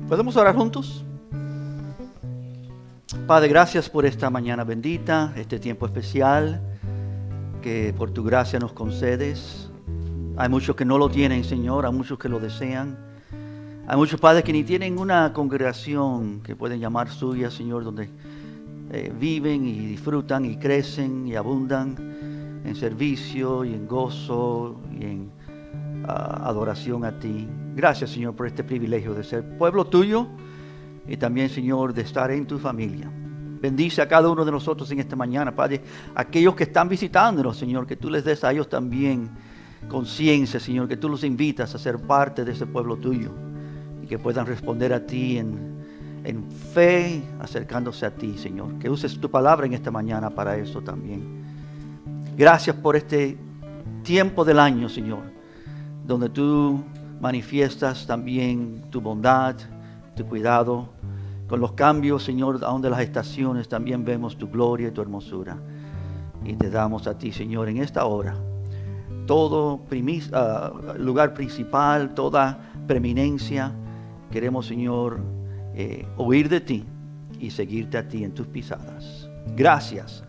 ¿Podemos orar juntos? Padre, gracias por esta mañana bendita, este tiempo especial que por tu gracia nos concedes. Hay muchos que no lo tienen, Señor, hay muchos que lo desean. Hay muchos padres que ni tienen una congregación que pueden llamar suya, Señor, donde viven y disfrutan y crecen y abundan en servicio y en gozo y en adoración a ti. Gracias, Señor, por este privilegio de ser pueblo tuyo y también, Señor, de estar en tu familia. Bendice a cada uno de nosotros en esta mañana, Padre. Aquellos que están visitándonos, Señor, que tú les des a ellos también conciencia, Señor, que tú los invitas a ser parte de ese pueblo tuyo y que puedan responder a ti en fe, acercándose a ti, Señor. Que uses tu palabra en esta mañana para eso también. Gracias por este tiempo del año, Señor, donde tú manifiestas también tu bondad, tu cuidado. Con los cambios, Señor, aún de las estaciones, también vemos tu gloria y tu hermosura. Y te damos a ti, Señor, en esta hora, todo lugar principal, toda preeminencia. Queremos, Señor, oír de ti y seguirte a ti en tus pisadas. Gracias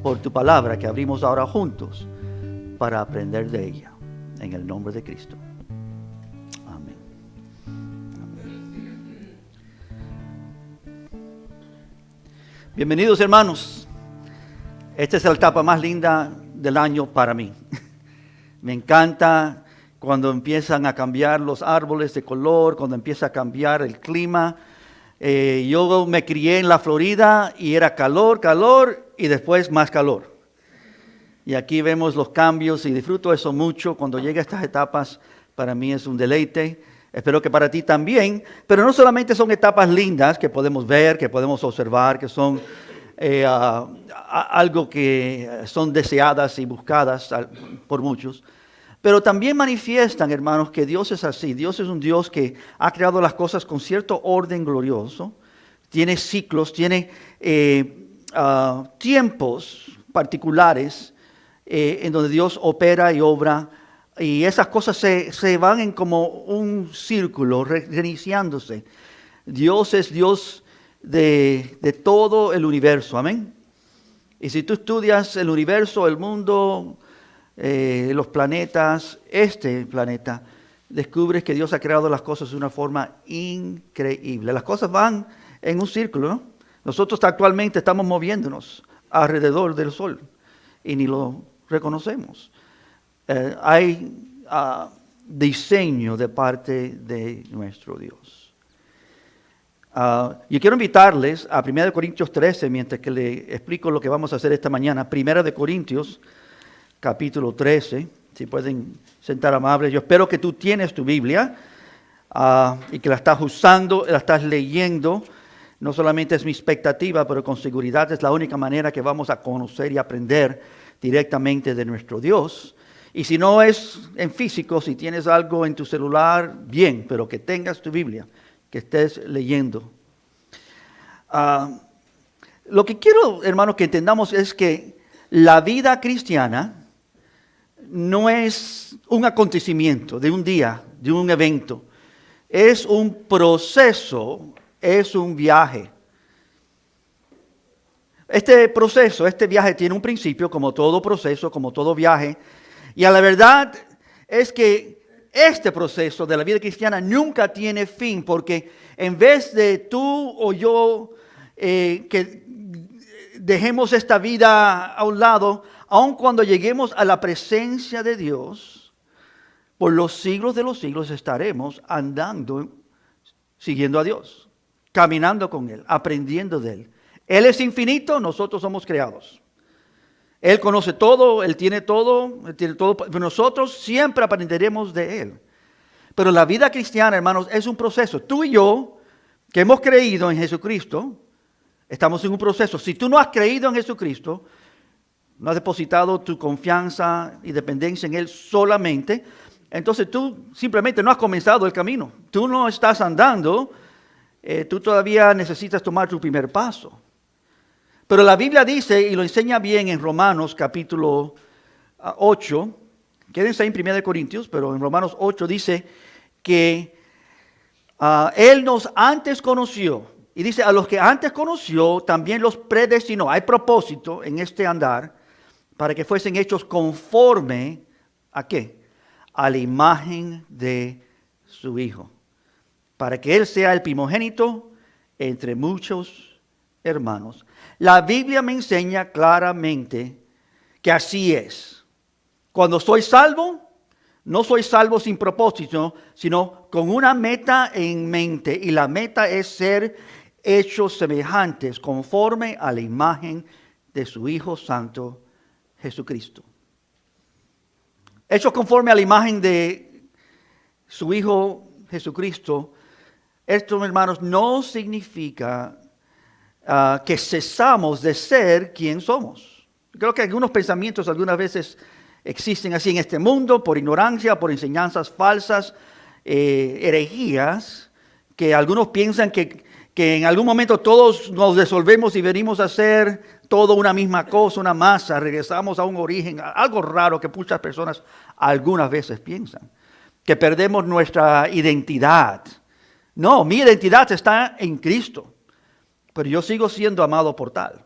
por tu palabra que abrimos ahora juntos para aprender de ella. En el nombre de Cristo. Amén. Amén. Bienvenidos, hermanos. Esta es la etapa más linda del año para mí. Me encanta cuando empiezan a cambiar los árboles de color, cuando empieza a cambiar el clima. Yo me crié en la Florida y era calor y después más calor. Y aquí vemos los cambios y disfruto eso mucho. Cuando llega a estas etapas, para mí es un deleite. Espero que para ti también. Pero no solamente son etapas lindas que podemos ver, que podemos observar, que son algo que son deseadas y buscadas por muchos. Pero también manifiestan, hermanos, que Dios es así. Dios es un Dios que ha creado las cosas con cierto orden glorioso. Tiene ciclos, tiene tiempos particulares en donde Dios opera y obra, y esas cosas se van en como un círculo, reiniciándose. Dios es Dios de todo el universo, amén. Y si tú estudias el universo, el mundo, los planetas, este planeta, descubres que Dios ha creado las cosas de una forma increíble. Las cosas van en un círculo, ¿no? Nosotros actualmente estamos moviéndonos alrededor del Sol y ni lo reconocemos. Hay diseño de parte de nuestro Dios. Yo quiero invitarles a 1 Corintios 13, mientras que le explico lo que vamos a hacer esta mañana. 1 Corintios, capítulo 13, si pueden sentar amables. Yo espero que tú tienes tu Biblia y que la estás usando, la estás leyendo. No solamente es mi expectativa, pero con seguridad es la única manera que vamos a conocer y aprender directamente de nuestro Dios. Y si no es en físico, si tienes algo en tu celular, bien, pero que tengas tu Biblia, que estés leyendo. Lo que quiero, hermanos, que entendamos es que la vida cristiana no es un acontecimiento de un día, de un evento. Es un proceso, es un viaje. Este proceso, este viaje tiene un principio, como todo proceso, como todo viaje. Y a la verdad es que este proceso de la vida cristiana nunca tiene fin, porque en vez de tú o yo que dejemos esta vida a un lado, aun cuando lleguemos a la presencia de Dios, por los siglos de los siglos estaremos andando, siguiendo a Dios, caminando con Él, aprendiendo de Él. Él es infinito, nosotros somos creados. Él conoce todo, Él tiene todo, pero nosotros siempre aprenderemos de Él. Pero la vida cristiana, hermanos, es un proceso. Tú y yo, que hemos creído en Jesucristo, estamos en un proceso. Si tú no has creído en Jesucristo, no has depositado tu confianza y dependencia en Él solamente, entonces tú simplemente no has comenzado el camino. Tú no estás andando, tú todavía necesitas tomar tu primer paso. Pero la Biblia dice, y lo enseña bien en Romanos capítulo 8, quédense ahí en 1 Corintios, pero en Romanos 8 dice que Él nos antes conoció. Y dice, a los que antes conoció, también los predestinó. Hay propósito en este andar para que fuesen hechos conforme ¿a qué? A la imagen de su Hijo. Para que Él sea el primogénito entre muchos hermanos. La Biblia me enseña claramente que así es. Cuando soy salvo, no soy salvo sin propósito, sino con una meta en mente. Y la meta es ser hechos semejantes conforme a la imagen de su Hijo Santo Jesucristo. Hechos conforme a la imagen de su Hijo Jesucristo. Esto, hermanos, no significa que cesamos de ser quien somos. Creo que algunos pensamientos algunas veces existen así en este mundo por ignorancia, por enseñanzas falsas, herejías, que algunos piensan que en algún momento todos nos disolvemos y venimos a ser todo una misma cosa, una masa, regresamos a un origen, algo raro que muchas personas algunas veces piensan, que perdemos nuestra identidad. No, mi identidad está en Cristo, pero yo sigo siendo amado por tal.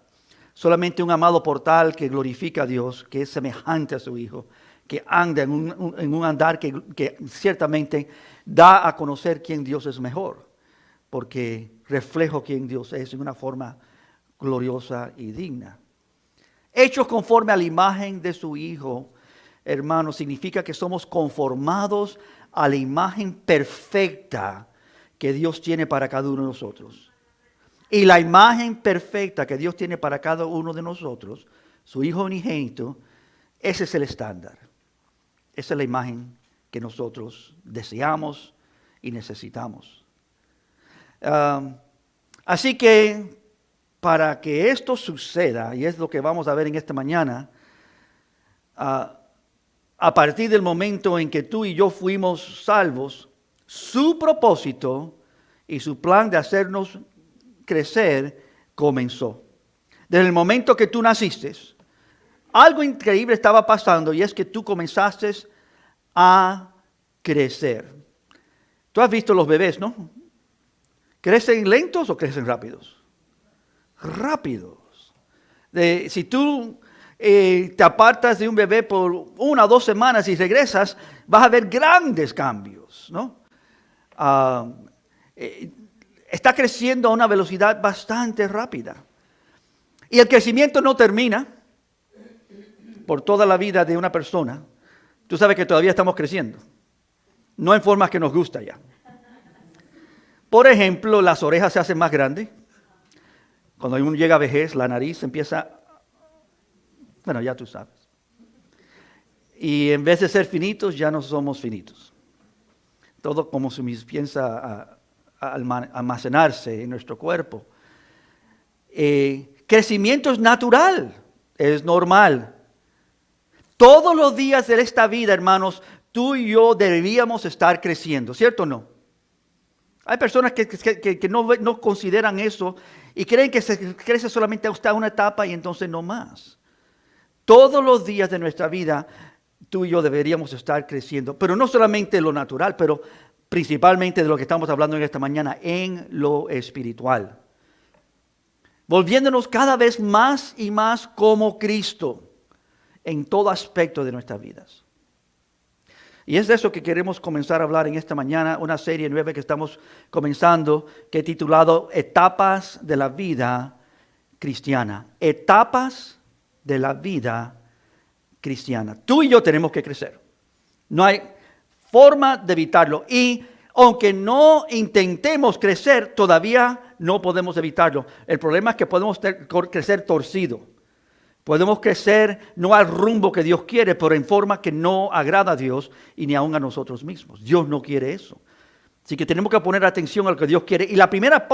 Solamente un amado por tal que glorifica a Dios, que es semejante a su Hijo, que anda en un andar que ciertamente da a conocer quién Dios es mejor, porque reflejo quién Dios es en una forma gloriosa y digna. Hechos conforme a la imagen de su Hijo, hermanos, significa que somos conformados a la imagen perfecta que Dios tiene para cada uno de nosotros. Y la imagen perfecta que Dios tiene para cada uno de nosotros, su Hijo unigénito, ese es el estándar. Esa es la imagen que nosotros deseamos y necesitamos. Así que para que esto suceda, y es lo que vamos a ver en esta mañana, a partir del momento en que tú y yo fuimos salvos, su propósito y su plan de hacernos crecer comenzó. Desde el momento que tú naciste, algo increíble estaba pasando y es que tú comenzaste a crecer. Tú has visto los bebés, ¿no? ¿Crecen lentos o crecen rápidos? Rápidos. Si tú te apartas de un bebé por 1 o 2 semanas y regresas, vas a ver grandes cambios, ¿no? Está creciendo a una velocidad bastante rápida. Y el crecimiento no termina por toda la vida de una persona. Tú sabes que todavía estamos creciendo. No en formas que nos gusta ya. Por ejemplo, las orejas se hacen más grandes. Cuando uno llega a vejez, la nariz empieza... Bueno, ya tú sabes. Y en vez de ser finitos, ya no somos finitos. Todo como se piensa a almacenarse en nuestro cuerpo. Crecimiento es natural, es normal. Todos los días de esta vida, hermanos, tú y yo deberíamos estar creciendo, ¿cierto o no? Hay personas que no consideran eso y creen que se crece solamente hasta una etapa y entonces no más. Todos los días de nuestra vida, tú y yo deberíamos estar creciendo, pero no solamente en lo natural, pero principalmente de lo que estamos hablando en esta mañana, en lo espiritual. Volviéndonos cada vez más y más como Cristo en todo aspecto de nuestras vidas. Y es de eso que queremos comenzar a hablar en esta mañana, una serie nueva que estamos comenzando, que he titulado Etapas de la Vida Cristiana. Etapas de la vida cristiana. Tú y yo tenemos que crecer. No hay forma de evitarlo. Y aunque no intentemos crecer, todavía no podemos evitarlo. El problema es que podemos crecer torcido. Podemos crecer no al rumbo que Dios quiere, pero en forma que no agrada a Dios y ni aún a nosotros mismos. Dios no quiere eso. Así que tenemos que poner atención a lo que Dios quiere. Y la primera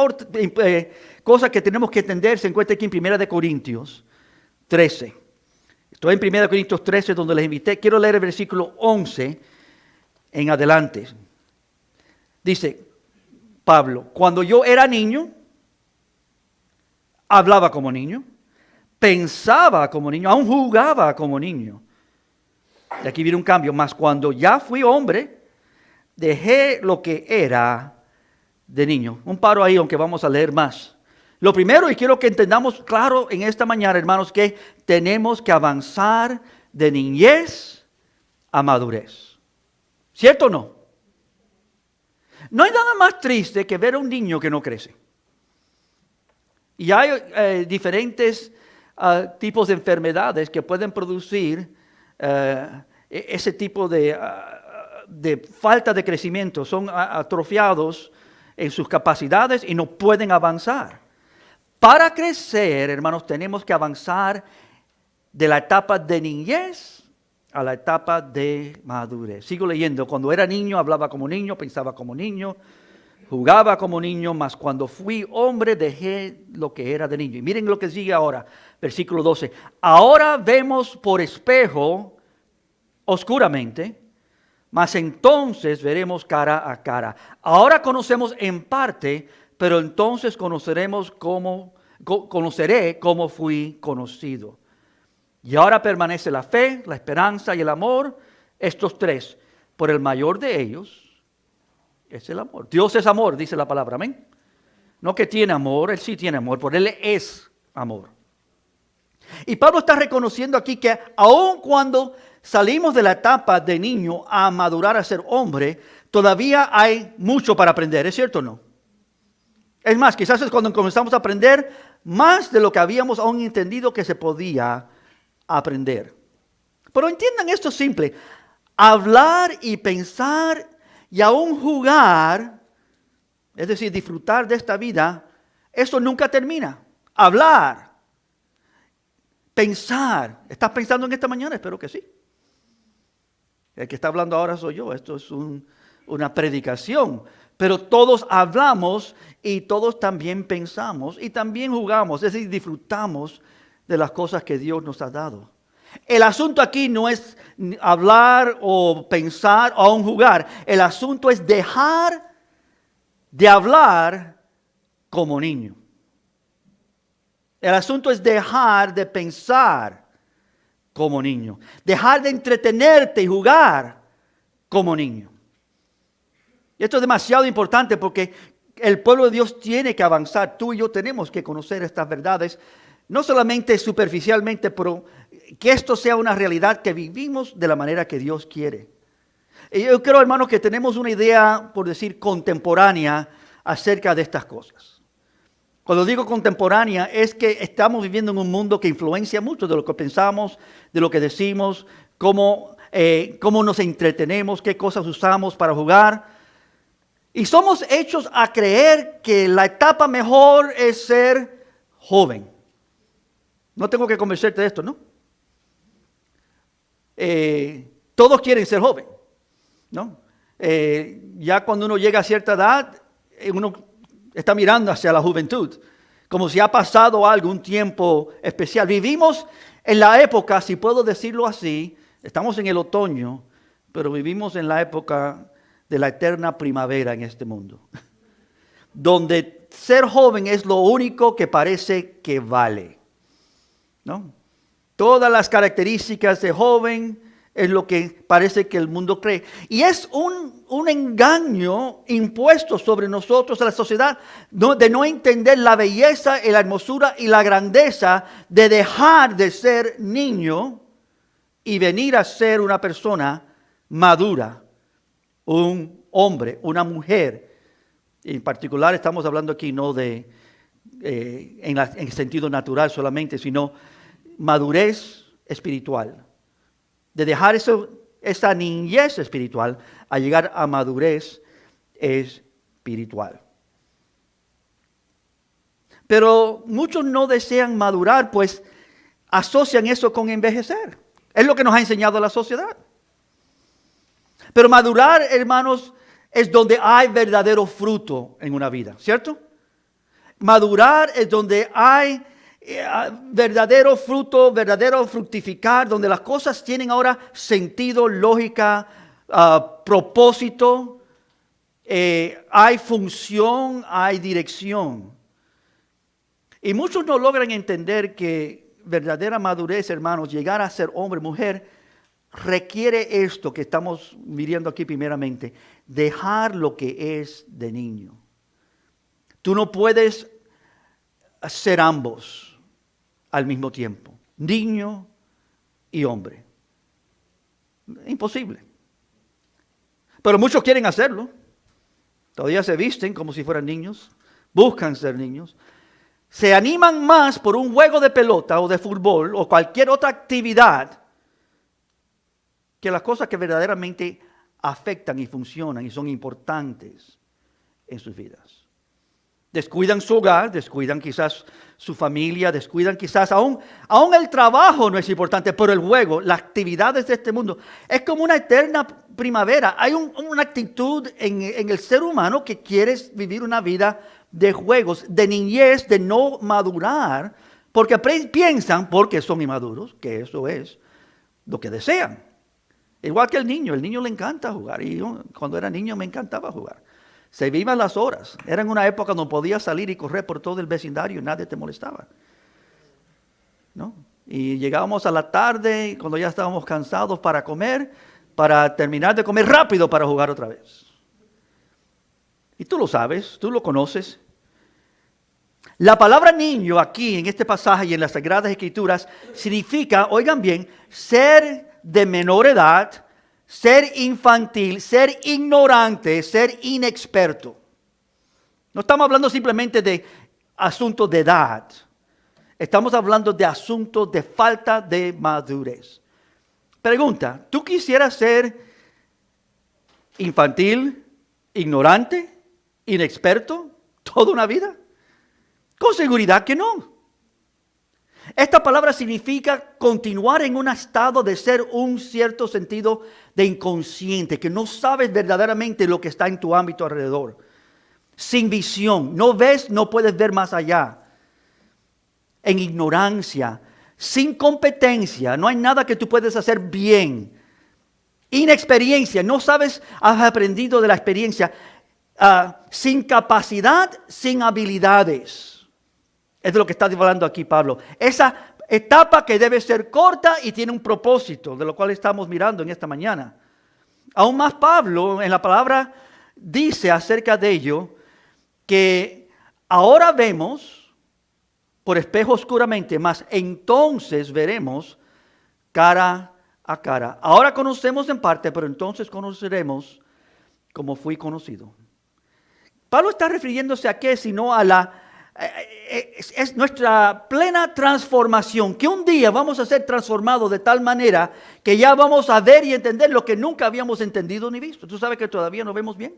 cosa que tenemos que entender se encuentra aquí en 1 Corintios 13. Estoy en 1 Corintios 13 donde les invité. Quiero leer el versículo 11 en adelante. Dice Pablo, cuando yo era niño, hablaba como niño, pensaba como niño, aún jugaba como niño. Y aquí viene un cambio. Mas cuando ya fui hombre, dejé lo que era de niño. Un paro ahí, aunque vamos a leer más. Lo primero, y quiero que entendamos claro en esta mañana, hermanos, que tenemos que avanzar de niñez a madurez. ¿Cierto o no? No hay nada más triste que ver a un niño que no crece. Y hay diferentes tipos de enfermedades que pueden producir ese tipo de falta de crecimiento. Son atrofiados en sus capacidades y no pueden avanzar. Para crecer, hermanos, tenemos que avanzar de la etapa de niñez a la etapa de madurez. Sigo leyendo. Cuando era niño, hablaba como niño, pensaba como niño, jugaba como niño, mas cuando fui hombre dejé lo que era de niño. Y miren lo que sigue ahora, versículo 12. Ahora vemos por espejo, oscuramente, mas entonces veremos cara a cara. Ahora conocemos en parte, pero entonces conoceré cómo fui conocido. Y ahora permanece la fe, la esperanza y el amor, estos tres. Por el mayor de ellos es el amor. Dios es amor, dice la palabra, amén. No que tiene amor, Él sí tiene amor, por Él es amor. Y Pablo está reconociendo aquí que aun cuando salimos de la etapa de niño a madurar a ser hombre, todavía hay mucho para aprender, ¿es cierto o no? Es más, quizás es cuando comenzamos a aprender más de lo que habíamos aún entendido que se podía aprender. Pero entiendan esto simple, hablar y pensar y aún jugar, es decir, disfrutar de esta vida, eso nunca termina. Hablar, pensar. ¿Estás pensando en esta mañana? Espero que sí. El que está hablando ahora soy yo. Esto es una predicación. Pero todos hablamos y todos también pensamos y también jugamos. Es decir, disfrutamos de las cosas que Dios nos ha dado. El asunto aquí no es hablar o pensar o aún jugar. El asunto es dejar de hablar como niño. El asunto es dejar de pensar como niño. Dejar de entretenerte y jugar como niño. Y esto es demasiado importante porque el pueblo de Dios tiene que avanzar. Tú y yo tenemos que conocer estas verdades. No solamente superficialmente, pero que esto sea una realidad que vivimos de la manera que Dios quiere. Y yo creo, hermanos, que tenemos una idea, por decir, contemporánea acerca de estas cosas. Cuando digo contemporánea, es que estamos viviendo en un mundo que influencia mucho de lo que pensamos, de lo que decimos, cómo nos entretenemos, qué cosas usamos para jugar. Y somos hechos a creer que la etapa mejor es ser joven. No tengo que convencerte de esto, ¿no? Todos quieren ser joven, ¿no? Ya cuando uno llega a cierta edad, uno está mirando hacia la juventud, como si ha pasado algo, un tiempo especial. Vivimos en la época, si puedo decirlo así, estamos en el otoño, pero vivimos en la época de la eterna primavera en este mundo, donde ser joven es lo único que parece que vale, ¿no? Todas las características de joven es lo que parece que el mundo cree. Y es un engaño impuesto sobre nosotros, a la sociedad, de no entender la belleza y la hermosura y la grandeza de dejar de ser niño y venir a ser una persona madura, un hombre, una mujer. En particular estamos hablando aquí no de en el sentido natural solamente, sino madurez espiritual. De dejar esa niñez espiritual a llegar a madurez espiritual. Pero muchos no desean madurar, pues asocian eso con envejecer. Es lo que nos ha enseñado la sociedad. Pero madurar, hermanos, es donde hay verdadero fruto en una vida, ¿cierto? Madurar es donde hay verdadero fruto, verdadero fructificar, donde las cosas tienen ahora sentido, lógica, propósito, hay función, hay dirección. Y muchos no logran entender que verdadera madurez, hermanos, llegar a ser hombre, mujer, requiere esto que estamos viviendo aquí primeramente, dejar lo que es de niño. Tú no puedes ser ambos al mismo tiempo, niño y hombre. Imposible. Pero muchos quieren hacerlo. Todavía se visten como si fueran niños, buscan ser niños. Se animan más por un juego de pelota o de fútbol o cualquier otra actividad que las cosas que verdaderamente afectan y funcionan y son importantes en sus vidas. Descuidan su hogar, descuidan quizás su familia, descuidan quizás aún el trabajo no es importante, pero el juego, las actividades de este mundo, es como una eterna primavera. Hay una actitud en el ser humano que quiere vivir una vida de juegos, de niñez, de no madurar, porque piensan, porque son inmaduros, que eso es lo que desean. Igual que el niño le encanta jugar, y yo cuando era niño me encantaba jugar. Se vivan las horas. Era en una época donde podías salir y correr por todo el vecindario y nadie te molestaba, ¿no? Y llegábamos a la tarde, cuando ya estábamos cansados para comer, para terminar de comer rápido para jugar otra vez. Y tú lo sabes, tú lo conoces. La palabra niño aquí en este pasaje y en las Sagradas Escrituras significa, oigan bien, ser de menor edad, ser infantil, ser ignorante, ser inexperto. No estamos hablando simplemente de asuntos de edad. Estamos hablando de asuntos de falta de madurez. Pregunta, ¿tú quisieras ser infantil, ignorante, inexperto toda una vida? Con seguridad que no. Esta palabra significa continuar en un estado de ser un cierto sentido de inconsciente, que no sabes verdaderamente lo que está en tu ámbito alrededor. Sin visión, no ves, no puedes ver más allá. En ignorancia, sin competencia, no hay nada que tú puedes hacer bien. Inexperiencia, no sabes, has aprendido de la experiencia. Sin capacidad, sin habilidades. Es de lo que está hablando aquí Pablo. Esa etapa que debe ser corta y tiene un propósito, de lo cual estamos mirando en esta mañana. Aún más Pablo en la palabra dice acerca de ello que ahora vemos por espejo oscuramente, mas entonces veremos cara a cara. Ahora conocemos en parte, pero entonces conoceremos como fui conocido. Pablo está refiriéndose a qué, sino a es nuestra plena transformación, que un día vamos a ser transformados de tal manera que ya vamos a ver y entender lo que nunca habíamos entendido ni visto. ¿Tú sabes que todavía no vemos bien?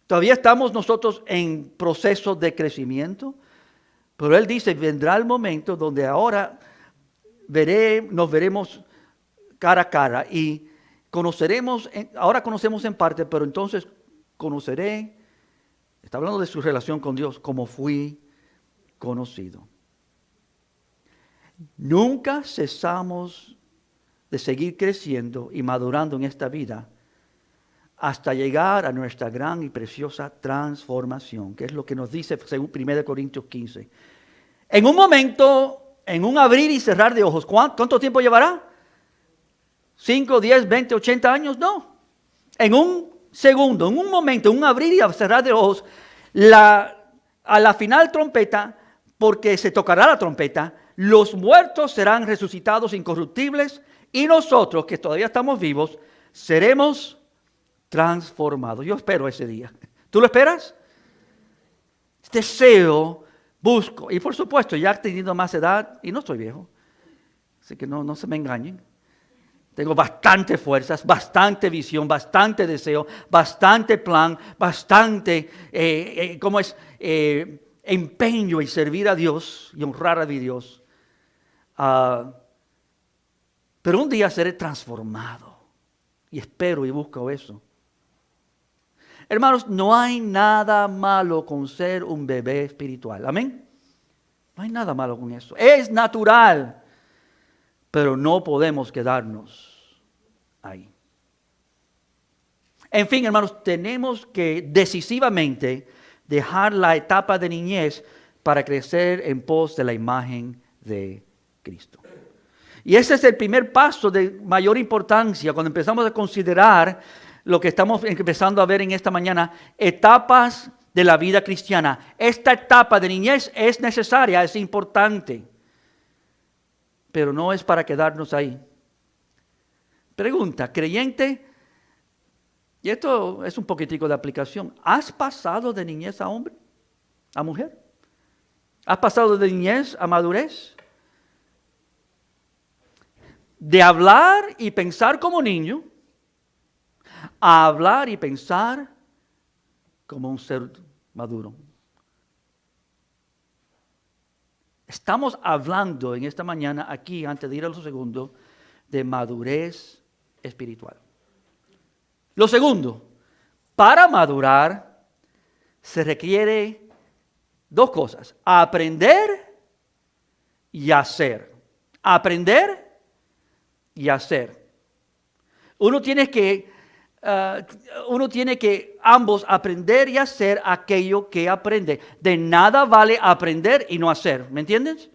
Todavía estamos nosotros en proceso de crecimiento, pero él dice, vendrá el momento donde ahora nos veremos cara a cara y conoceremos, ahora conocemos en parte, pero entonces conoceré. Está hablando de su relación con Dios, como fui conocido. Nunca cesamos de seguir creciendo y madurando en esta vida hasta llegar a nuestra gran y preciosa transformación, que es lo que nos dice según 1 Corintios 15. En un momento, en un abrir y cerrar de ojos, ¿cuánto tiempo llevará? ¿5, 10, 20, 80 años? No. En un segundo, en un momento, en un abrir y cerrar de ojos, a la final trompeta, porque se tocará la trompeta, los muertos serán resucitados incorruptibles y nosotros, que todavía estamos vivos, seremos transformados. Yo espero ese día. ¿Tú lo esperas? Deseo, busco. Y por supuesto, ya teniendo más edad, y no estoy viejo, así que no se me engañen. Tengo bastante fuerzas, bastante visión, bastante deseo, bastante plan, bastante empeño en servir a Dios y honrar a mi Dios. Pero un día seré transformado y espero y busco eso. Hermanos, no hay nada malo con ser un bebé espiritual. Amén. No hay nada malo con eso. Es natural. Pero no podemos quedarnos ahí. En fin, hermanos, tenemos que decisivamente dejar la etapa de niñez para crecer en pos de la imagen de Cristo. Y ese es el primer paso de mayor importancia cuando empezamos a considerar lo que estamos empezando a ver en esta mañana, etapas de la vida cristiana. Esta etapa de niñez es necesaria, es importante, pero no es para quedarnos ahí. Pregunta, creyente, y esto es un poquitico de aplicación, ¿has pasado de niñez a hombre, a mujer? ¿Has pasado de niñez a madurez? De hablar y pensar como niño, a hablar y pensar como un ser maduro. Estamos hablando en esta mañana aquí, antes de ir a lo segundo, de madurez espiritual. Lo segundo, para madurar se requiere dos cosas: aprender y hacer. Aprender y hacer. Uno tiene que ambos aprender y hacer aquello que aprende. De nada vale aprender y no hacer. ¿Me entiendes?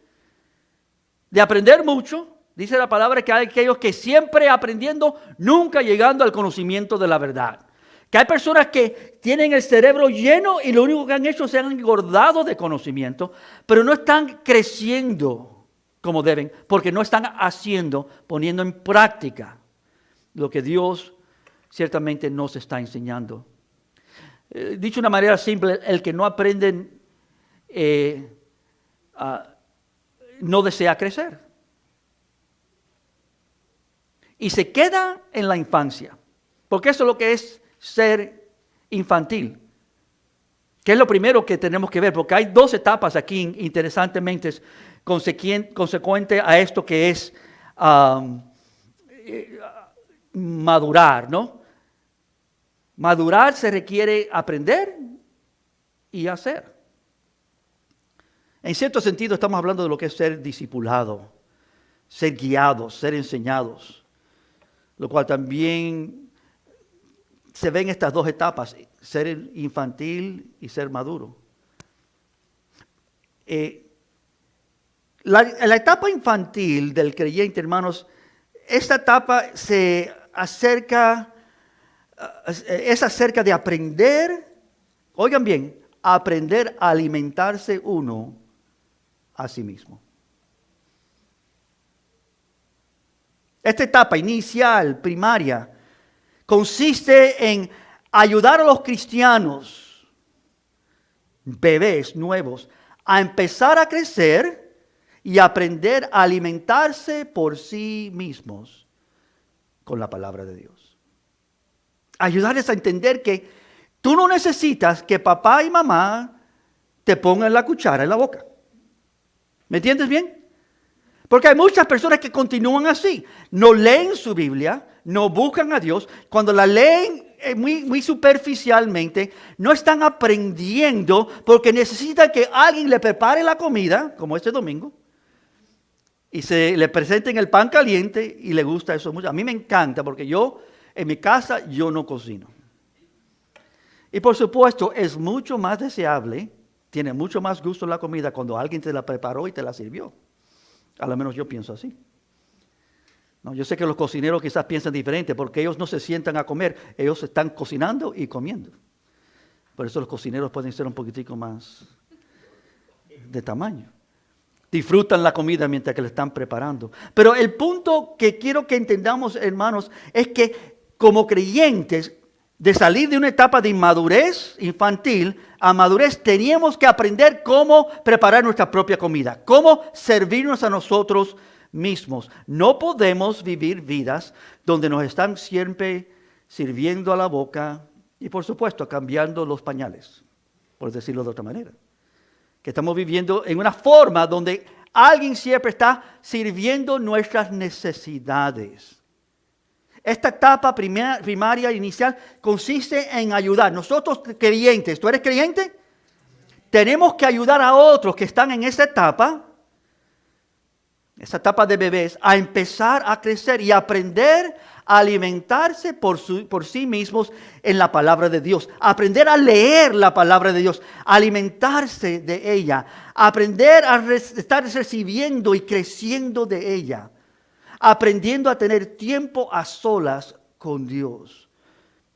De aprender mucho, dice la palabra que hay aquellos que siempre aprendiendo, nunca llegando al conocimiento de la verdad. Que hay personas que tienen el cerebro lleno y lo único que han hecho es se han engordado de conocimiento, pero no están creciendo como deben, porque no están haciendo, poniendo en práctica lo que Dios ciertamente nos está enseñando. Dicho de una manera simple, el que no aprende no desea crecer. Y se queda en la infancia, porque eso es lo que es ser infantil. Que es lo primero que tenemos que ver, porque hay dos etapas aquí interesantemente consecuente a esto que es madurar, ¿no? Madurar se requiere aprender y hacer. En cierto sentido estamos hablando de lo que es ser discipulado, ser guiados, ser enseñados, lo cual también se ve en estas dos etapas, ser infantil y ser maduro. La etapa infantil del creyente, hermanos, esta etapa es acerca de aprender, oigan bien, aprender a alimentarse uno a sí mismo. Esta etapa inicial, primaria, consiste en ayudar a los cristianos, bebés nuevos, a empezar a crecer y aprender a alimentarse por sí mismos con la palabra de Dios. Ayudarles a entender que tú no necesitas que papá y mamá te pongan la cuchara en la boca. ¿Me entiendes bien? Porque hay muchas personas que continúan así. No leen su Biblia, no buscan a Dios. Cuando la leen muy superficialmente, no están aprendiendo porque necesitan que alguien le prepare la comida, como este domingo, y se le presenten el pan caliente y le gusta eso mucho. A mí me encanta porque en mi casa, yo no cocino. Y por supuesto, es mucho más deseable, tiene mucho más gusto la comida cuando alguien te la preparó y te la sirvió. A lo menos yo pienso así. No, yo sé que los cocineros quizás piensan diferente porque ellos no se sientan a comer, ellos están cocinando y comiendo. Por eso los cocineros pueden ser un poquitico más de tamaño. Disfrutan la comida mientras que la están preparando. Pero el punto que quiero que entendamos, hermanos, es que como creyentes, de salir de una etapa de inmadurez infantil a madurez, teníamos que aprender cómo preparar nuestra propia comida, cómo servirnos a nosotros mismos. No podemos vivir vidas donde nos están siempre sirviendo a la boca y, por supuesto, cambiando los pañales, por decirlo de otra manera. Que estamos viviendo en una forma donde alguien siempre está sirviendo nuestras necesidades. Esta etapa primaria, inicial, consiste en ayudar. Nosotros creyentes, ¿tú eres creyente? Tenemos que ayudar a otros que están en esa etapa de bebés, a empezar a crecer y aprender a alimentarse por sí mismos en la palabra de Dios. Aprender a leer la palabra de Dios, alimentarse de ella, aprender a estar recibiendo y creciendo de ella. Aprendiendo a tener tiempo a solas con Dios.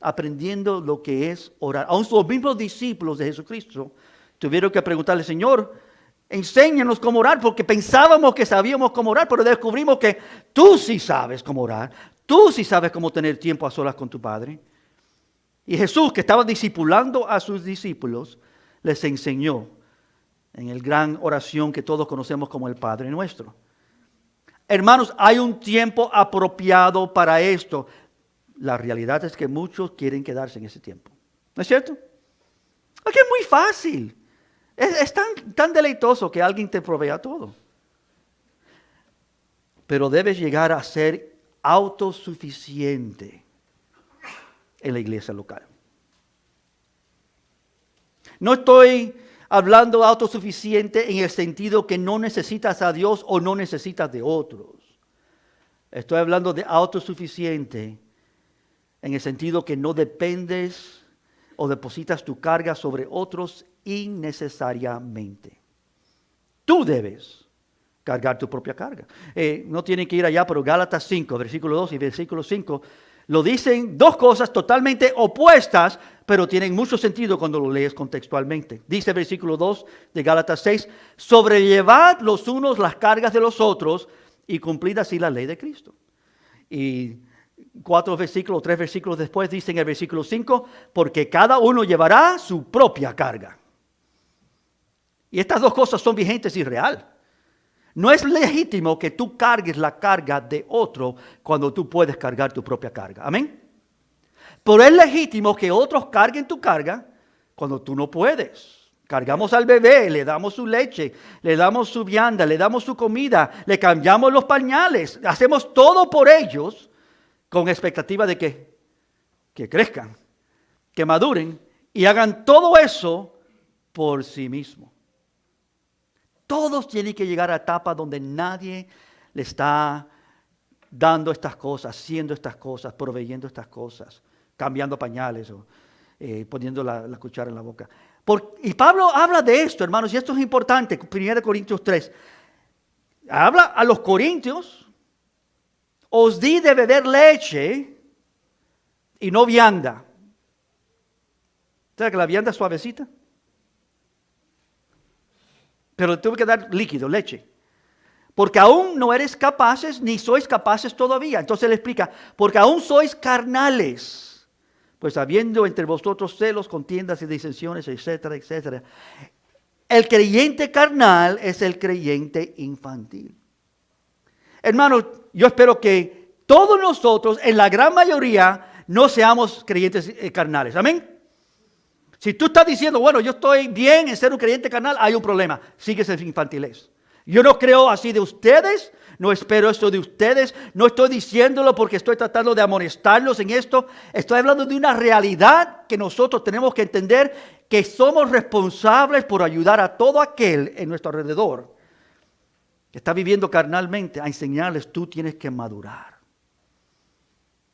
aprendiendo lo que es orar. Aún los mismos discípulos de Jesucristo tuvieron que preguntarle, Señor, enséñanos cómo orar, porque pensábamos que sabíamos cómo orar, pero descubrimos que tú sí sabes cómo orar. Tú sí sabes cómo tener tiempo a solas con tu Padre. Y Jesús, que estaba discipulando a sus discípulos, les enseñó en el gran oración que todos conocemos como el Padre Nuestro. Hermanos, hay un tiempo apropiado para esto. La realidad es que muchos quieren quedarse en ese tiempo. ¿No es cierto? Porque es muy fácil. Es tan deleitoso que alguien te provea todo. Pero debes llegar a ser autosuficiente en la iglesia local. No estoy hablando de autosuficiente en el sentido que no necesitas a Dios o no necesitas de otros. Estoy hablando de autosuficiente en el sentido que no dependes o depositas tu carga sobre otros innecesariamente. Tú debes cargar tu propia carga. No tienen que ir allá, pero Gálatas 5, versículo 2 y versículo 5, lo dicen dos cosas totalmente opuestas, pero tienen mucho sentido cuando lo lees contextualmente. Dice el versículo 2 de Gálatas 6, sobrellevad los unos las cargas de los otros y cumplid así la ley de Cristo. Y 3 versículos después dice en el versículo 5, porque cada uno llevará su propia carga. Y estas dos cosas son vigentes y reales. No es legítimo que tú cargues la carga de otro cuando tú puedes cargar tu propia carga. Amén. Pero es legítimo que otros carguen tu carga cuando tú no puedes. Cargamos al bebé, le damos su leche, le damos su vianda, le damos su comida, le cambiamos los pañales. Hacemos todo por ellos con expectativa de que crezcan, que maduren y hagan todo eso por sí mismos. Todos tienen que llegar a etapa donde nadie le está dando estas cosas, haciendo estas cosas, proveyendo estas cosas, cambiando pañales o poniendo la cuchara en la boca. Y Pablo habla de esto, hermanos, y esto es importante. 1 Corintios 3. Habla a los corintios, os di de beber leche y no vianda. ¿Sabes que la vianda es suavecita? Pero tuve que dar líquido, leche. Porque aún no eres capaces, ni sois capaces todavía. Entonces le explica, porque aún sois carnales. Pues habiendo entre vosotros celos, contiendas y disensiones, etcétera, etcétera. El creyente carnal es el creyente infantil. Hermanos, yo espero que todos nosotros, en la gran mayoría, no seamos creyentes carnales. Amén. Si tú estás diciendo, bueno, yo estoy bien en ser un creyente carnal, hay un problema. Sigues en infantilez. Yo no creo así de ustedes, no espero esto de ustedes, no estoy diciéndolo porque estoy tratando de amonestarlos en esto. Estoy hablando de una realidad que nosotros tenemos que entender, que somos responsables por ayudar a todo aquel en nuestro alrededor que está viviendo carnalmente, a enseñarles, tú tienes que madurar.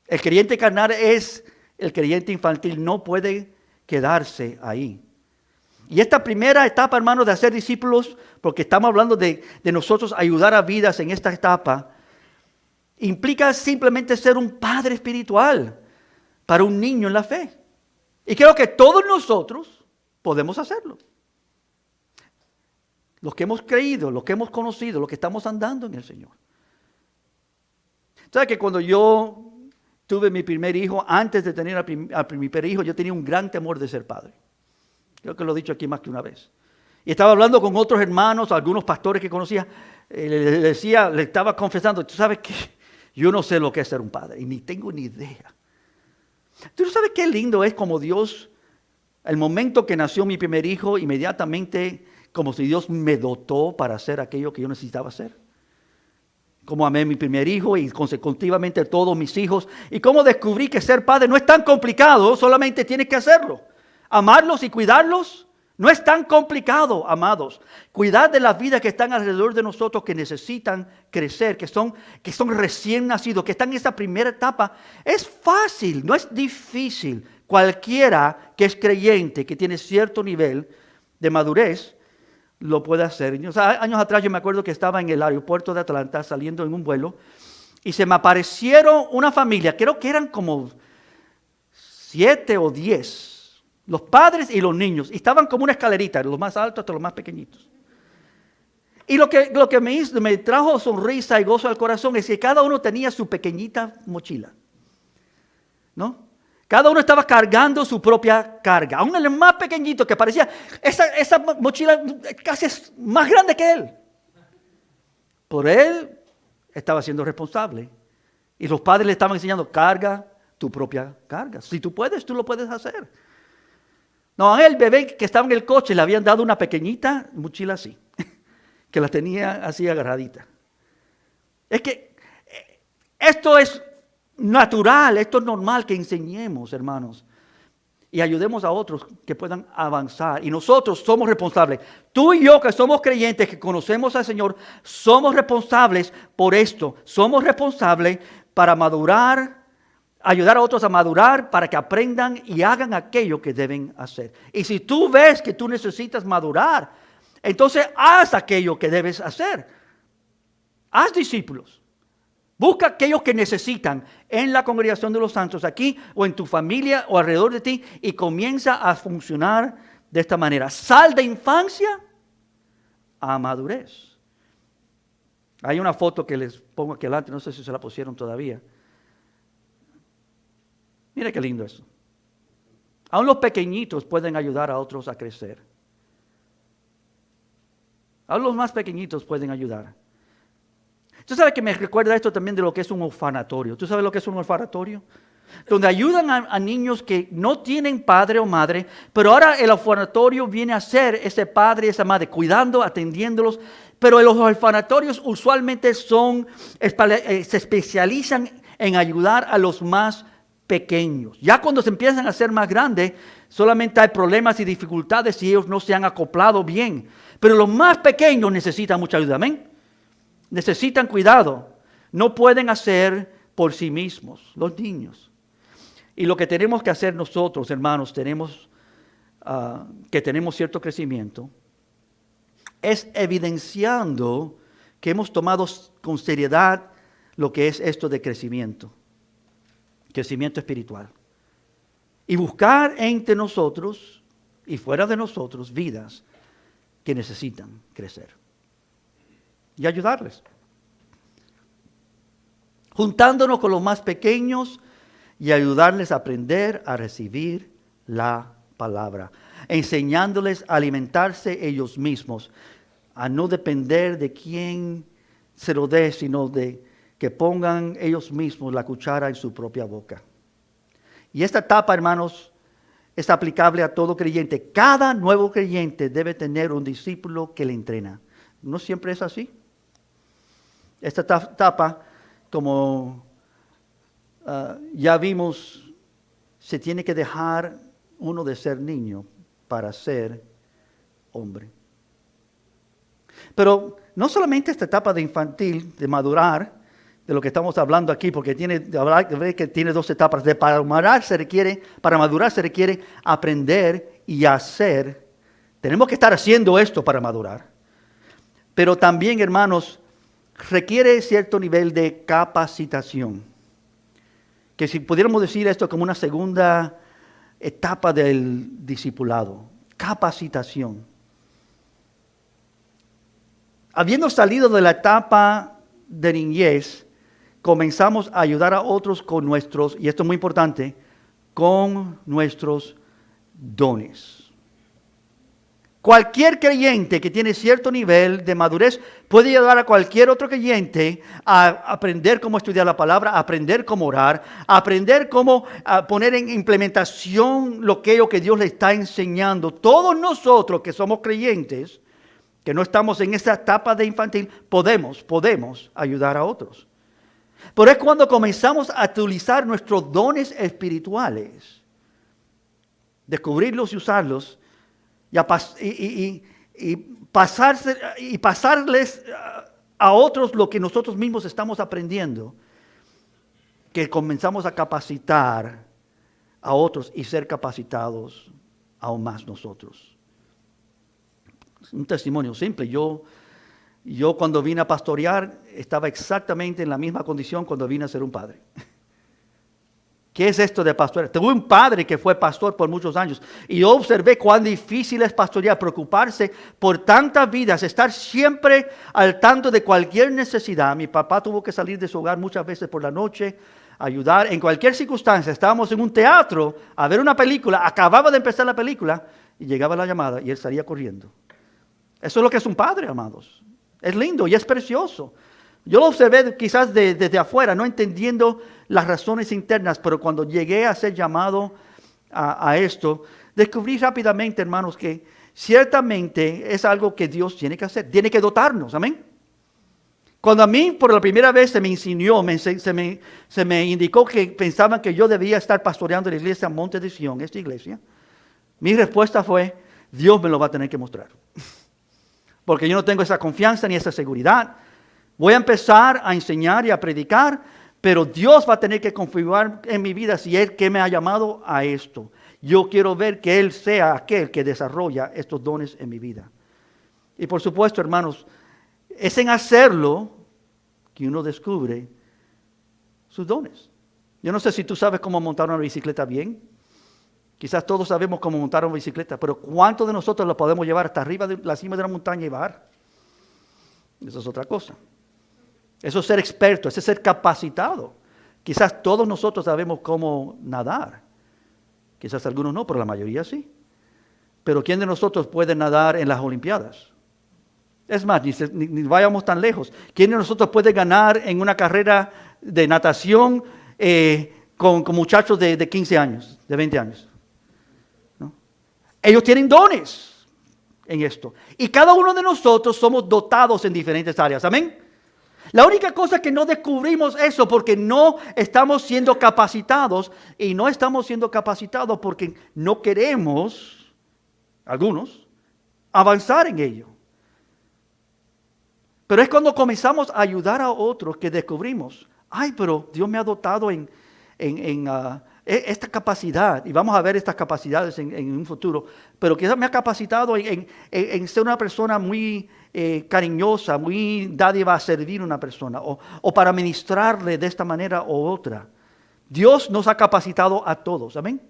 El creyente carnal es el creyente infantil, no puede quedarse ahí. Y esta primera etapa, hermanos, de hacer discípulos, porque estamos hablando de nosotros ayudar a vidas en esta etapa, implica simplemente ser un padre espiritual para un niño en la fe. Y creo que todos nosotros podemos hacerlo. Los que hemos creído, los que hemos conocido, los que estamos andando en el Señor. ¿Sabes que cuando yo tuve mi primer hijo, antes de tener a mi primer hijo, yo tenía un gran temor de ser padre? Creo que lo he dicho aquí más que una vez. Y estaba hablando con otros hermanos, algunos pastores que conocía, le estaba confesando, tú sabes que yo no sé lo que es ser un padre, y ni tengo ni idea. ¿Tú sabes qué lindo es como Dios, el momento que nació mi primer hijo, inmediatamente como si Dios me dotó para hacer aquello que yo necesitaba hacer? Cómo amé a mi primer hijo y consecutivamente a todos mis hijos. Y cómo descubrí que ser padre no es tan complicado, solamente tienes que hacerlo. Amarlos y cuidarlos no es tan complicado, amados. Cuidar de las vidas que están alrededor de nosotros, que necesitan crecer, que son recién nacidos, que están en esa primera etapa. Es fácil, no es difícil. Cualquiera que es creyente, que tiene cierto nivel de madurez, lo puede hacer. O sea, años atrás yo me acuerdo que estaba en el aeropuerto de Atlanta saliendo en un vuelo y se me aparecieron una familia, creo que eran como 7 o 10, los padres y los niños, y estaban como una escalerita, los más altos hasta los más pequeñitos. Y lo que me trajo sonrisa y gozo al corazón es que cada uno tenía su pequeñita mochila, ¿no? Cada uno estaba cargando su propia carga. Aún el más pequeñito que parecía, esa mochila casi es más grande que él. Por él estaba siendo responsable. Y los padres le estaban enseñando, carga tu propia carga. Si tú puedes, tú lo puedes hacer. No, a el bebé que estaba en el coche le habían dado una pequeñita mochila así, que la tenía así agarradita. Es que esto es natural, esto es normal que enseñemos, hermanos, y ayudemos a otros que puedan avanzar. Y nosotros somos responsables. Tú y yo que somos creyentes, que conocemos al Señor, somos responsables por esto. Somos responsables para madurar, ayudar a otros a madurar, para que aprendan y hagan aquello que deben hacer. Y si tú ves que tú necesitas madurar, entonces haz aquello que debes hacer. Haz discípulos. Busca aquellos que necesitan en la congregación de los santos, aquí o en tu familia o alrededor de ti, y comienza a funcionar de esta manera. Sal de infancia a madurez. Hay una foto que les pongo aquí adelante, no sé si se la pusieron todavía. Mira qué lindo eso. Aún los pequeñitos pueden ayudar a otros a crecer. Aún los más pequeñitos pueden ayudar. ¿Tú sabes que me recuerda esto también de lo que es un orfanatorio? ¿Tú sabes lo que es un orfanatorio? Donde ayudan a niños que no tienen padre o madre, pero ahora el orfanatorio viene a ser ese padre y esa madre, cuidando, atendiéndolos. Pero los orfanatorios usualmente se especializan en ayudar a los más pequeños. Ya cuando se empiezan a ser más grandes, solamente hay problemas y dificultades si ellos no se han acoplado bien. Pero los más pequeños necesitan mucha ayuda, ¿amén? Necesitan cuidado. No pueden hacer por sí mismos los niños. Y lo que tenemos que hacer nosotros, hermanos, tenemos cierto crecimiento, es evidenciando que hemos tomado con seriedad lo que es esto de crecimiento espiritual. Y buscar entre nosotros y fuera de nosotros vidas que necesitan crecer. Y ayudarles. Juntándonos con los más pequeños y ayudarles a aprender a recibir la palabra. Enseñándoles a alimentarse ellos mismos. A no depender de quién se lo dé, sino de que pongan ellos mismos la cuchara en su propia boca. Y esta etapa, hermanos, es aplicable a todo creyente. Cada nuevo creyente debe tener un discípulo que le entrena. ¿No siempre es así? Esta etapa, como ya vimos, se tiene que dejar uno de ser niño para ser hombre. Pero no solamente esta etapa de infantil, de madurar, de lo que estamos hablando aquí, porque tiene dos etapas. Para madurar se requiere aprender y hacer. Tenemos que estar haciendo esto para madurar. Pero también, hermanos, requiere cierto nivel de capacitación. Que si pudiéramos decir esto como una segunda etapa del discipulado. Capacitación. Habiendo salido de la etapa de niñez, comenzamos a ayudar a otros con nuestros, y esto es muy importante, con nuestros dones. Cualquier creyente que tiene cierto nivel de madurez puede ayudar a cualquier otro creyente a aprender cómo estudiar la palabra, a aprender cómo orar, a aprender cómo poner en implementación lo que Dios le está enseñando. Todos nosotros que somos creyentes, que no estamos en esa etapa de infantil, podemos ayudar a otros. Pero es cuando comenzamos a utilizar nuestros dones espirituales, descubrirlos y usarlos, y pasarles a otros lo que nosotros mismos estamos aprendiendo, que comenzamos a capacitar a otros y ser capacitados aún más nosotros. Un testimonio simple. Yo cuando vine a pastorear estaba exactamente en la misma condición cuando vine a ser un padre. ¿Qué es esto de pastorear? Tuve un padre que fue pastor por muchos años y yo observé cuán difícil es pastorear, preocuparse por tantas vidas, estar siempre al tanto de cualquier necesidad. Mi papá tuvo que salir de su hogar muchas veces por la noche, ayudar en cualquier circunstancia. Estábamos en un teatro a ver una película, acababa de empezar la película y llegaba la llamada y él salía corriendo. Eso es lo que es un padre, amados. Es lindo y es precioso. Yo lo observé quizás desde afuera, no entendiendo las razones internas, pero cuando llegué a ser llamado a esto, descubrí rápidamente, hermanos, que ciertamente es algo que Dios tiene que hacer, tiene que dotarnos, amén. Cuando a mí por la primera vez se me insinuó, se me indicó que pensaban que yo debía estar pastoreando la iglesia Monte de Sion, esta iglesia, mi respuesta fue, Dios me lo va a tener que mostrar. Porque yo no tengo esa confianza ni esa seguridad. Voy a empezar a enseñar y a predicar, pero Dios va a tener que confirmar en mi vida si es que me ha llamado a esto. Yo quiero ver que Él sea aquel que desarrolla estos dones en mi vida. Y por supuesto, hermanos, es en hacerlo que uno descubre sus dones. Yo no sé si tú sabes cómo montar una bicicleta bien. Quizás todos sabemos cómo montar una bicicleta, pero ¿cuántos de nosotros la podemos llevar hasta arriba de la cima de la montaña y bajar? Eso es otra cosa. Eso es ser experto, eso es ser capacitado. Quizás todos nosotros sabemos cómo nadar. Quizás algunos no, pero la mayoría sí. Pero ¿quién de nosotros puede nadar en las Olimpiadas? Es más, ni vayamos tan lejos. ¿Quién de nosotros puede ganar en una carrera de natación con muchachos de 15 años, de 20 años? ¿No? Ellos tienen dones en esto. Y cada uno de nosotros somos dotados en diferentes áreas. ¿Amén? La única cosa que no descubrimos eso porque no estamos siendo capacitados, y no estamos siendo capacitados porque no queremos, algunos, avanzar en ello. Pero es cuando comenzamos a ayudar a otros que descubrimos, ay, pero Dios me ha dotado en esta capacidad, y vamos a ver estas capacidades en un futuro, pero quizás me ha capacitado en ser una persona muy cariñosa, muy dádiva a servir a una persona, o para ministrarle de esta manera u otra. Dios nos ha capacitado a todos, amén.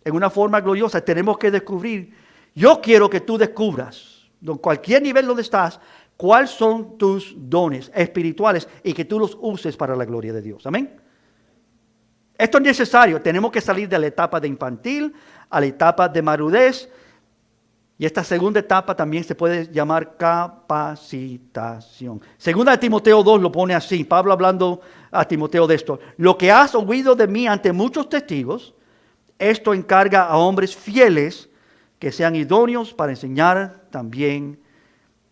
En una forma gloriosa tenemos que descubrir, yo quiero que tú descubras, en cualquier nivel donde estás, cuáles son tus dones espirituales y que tú los uses para la gloria de Dios, amén. Esto es necesario, tenemos que salir de la etapa de infantil a la etapa de madurez. Y esta segunda etapa también se puede llamar capacitación. Segunda de Timoteo 2 lo pone así, Pablo hablando a Timoteo de esto. Lo que has oído de mí ante muchos testigos, esto encarga a hombres fieles que sean idóneos para enseñar también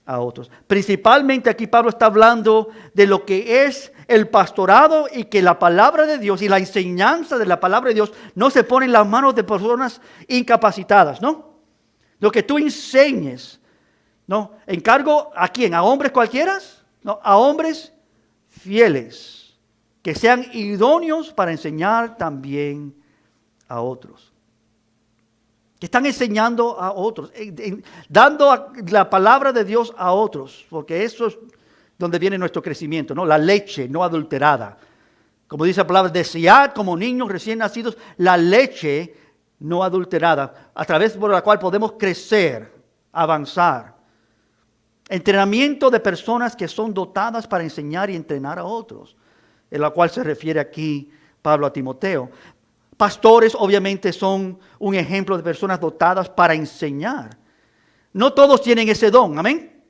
a otros. Principalmente aquí Pablo está hablando de lo que es el pastorado y que la palabra de Dios y la enseñanza de la palabra de Dios no se pone en las manos de personas incapacitadas, ¿no? Lo que tú enseñes, ¿no? ¿Encargo a quién? ¿A hombres cualquiera? No, a hombres fieles, que sean idóneos para enseñar también a otros. Que están enseñando a otros, dando la palabra de Dios a otros, porque eso es donde viene nuestro crecimiento, ¿no? La leche no adulterada. Como dice la palabra, desead como niños recién nacidos la leche no adulterada, a través por la cual podemos crecer, avanzar. Entrenamiento de personas que son dotadas para enseñar y entrenar a otros, en la cual se refiere aquí Pablo a Timoteo. Pastores obviamente son un ejemplo de personas dotadas para enseñar. No todos tienen ese don, amén.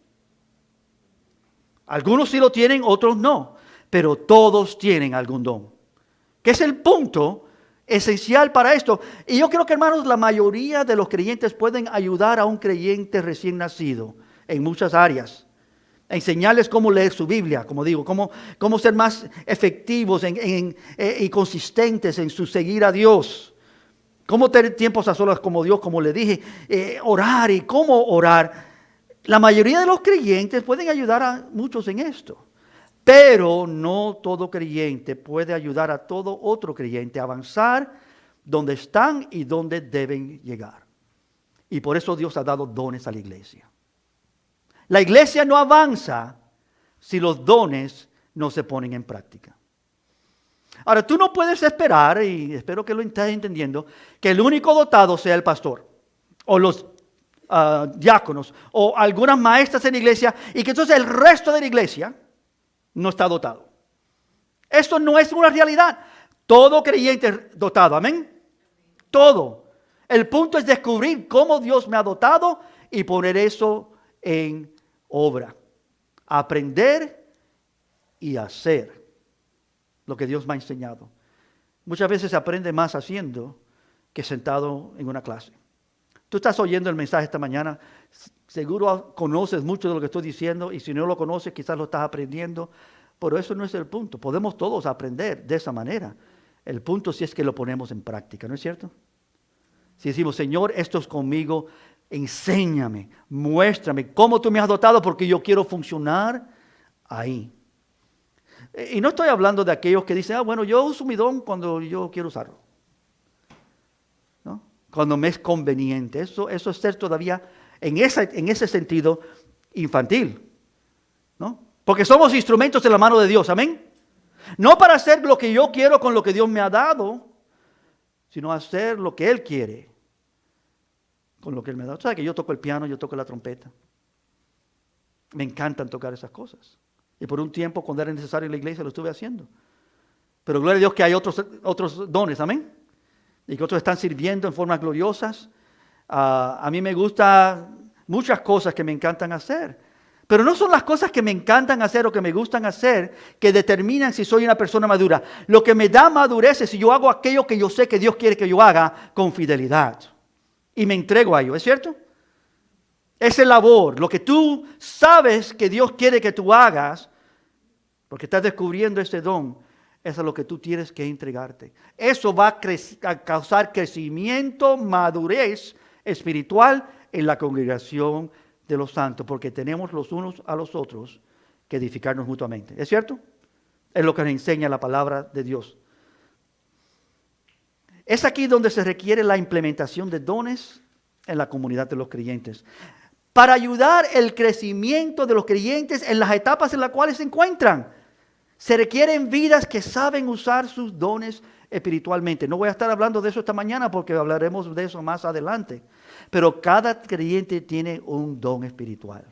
Algunos sí lo tienen, otros no, pero todos tienen algún don. ¿Qué es el punto esencial para esto? Y yo creo que, hermanos, la mayoría de los creyentes pueden ayudar a un creyente recién nacido en muchas áreas. Enseñarles cómo leer su Biblia, como digo, cómo ser más efectivos y consistentes en su seguir a Dios. Cómo tener tiempos a solas como Dios, como le dije, orar y cómo orar. La mayoría de los creyentes pueden ayudar a muchos en esto. Pero no todo creyente puede ayudar a todo otro creyente a avanzar donde están y donde deben llegar. Y por eso Dios ha dado dones a la iglesia. La iglesia no avanza si los dones no se ponen en práctica. Ahora, tú no puedes esperar, y espero que lo estés entendiendo, que el único dotado sea el pastor o los diáconos o algunas maestras en la iglesia y que entonces el resto de la iglesia no está dotado. Esto no es una realidad. Todo creyente es dotado, amén. Todo. El punto es descubrir cómo Dios me ha dotado y poner eso en obra. Aprender y hacer lo que Dios me ha enseñado. Muchas veces se aprende más haciendo que sentado en una clase. Tú estás oyendo el mensaje esta mañana, seguro conoces mucho de lo que estoy diciendo y si no lo conoces quizás lo estás aprendiendo, pero eso no es el punto. Podemos todos aprender de esa manera. El punto sí es que lo ponemos en práctica, ¿no es cierto? Si decimos, Señor, esto es conmigo, enséñame, muéstrame cómo tú me has dotado porque yo quiero funcionar ahí. Y no estoy hablando de aquellos que dicen, bueno, yo uso mi don cuando yo quiero usarlo, ¿no? Cuando me es conveniente. Eso es ser todavía en ese sentido infantil, ¿no? Porque somos instrumentos en la mano de Dios, amén. No para hacer lo que yo quiero con lo que Dios me ha dado, sino hacer lo que Él quiere con lo que Él me ha dado. ¿Sabes que yo toco el piano, yo toco la trompeta? Me encantan tocar esas cosas. Y por un tiempo, cuando era necesario en la iglesia, lo estuve haciendo. Pero gloria a Dios que hay otros dones, amén. Y que otros están sirviendo en formas gloriosas. A mí me gustan muchas cosas que me encantan hacer. Pero no son las cosas que me encantan hacer o que me gustan hacer que determinan si soy una persona madura. Lo que me da madurez es si yo hago aquello que yo sé que Dios quiere que yo haga con fidelidad. Y me entrego a ello, ¿es cierto? Esa labor, lo que tú sabes que Dios quiere que tú hagas, porque estás descubriendo ese don, eso es lo que tú tienes que entregarte. Eso va a causar crecimiento, madurez espiritual en la congregación de los santos, porque tenemos los unos a los otros que edificarnos mutuamente. ¿Es cierto? Es lo que nos enseña la palabra de Dios. Es aquí donde se requiere la implementación de dones en la comunidad de los creyentes, para ayudar el crecimiento de los creyentes en las etapas en las cuales se encuentran. Se requieren vidas que saben usar sus dones espiritualmente. No voy a estar hablando de eso esta mañana porque hablaremos de eso más adelante. Pero cada creyente tiene un don espiritual.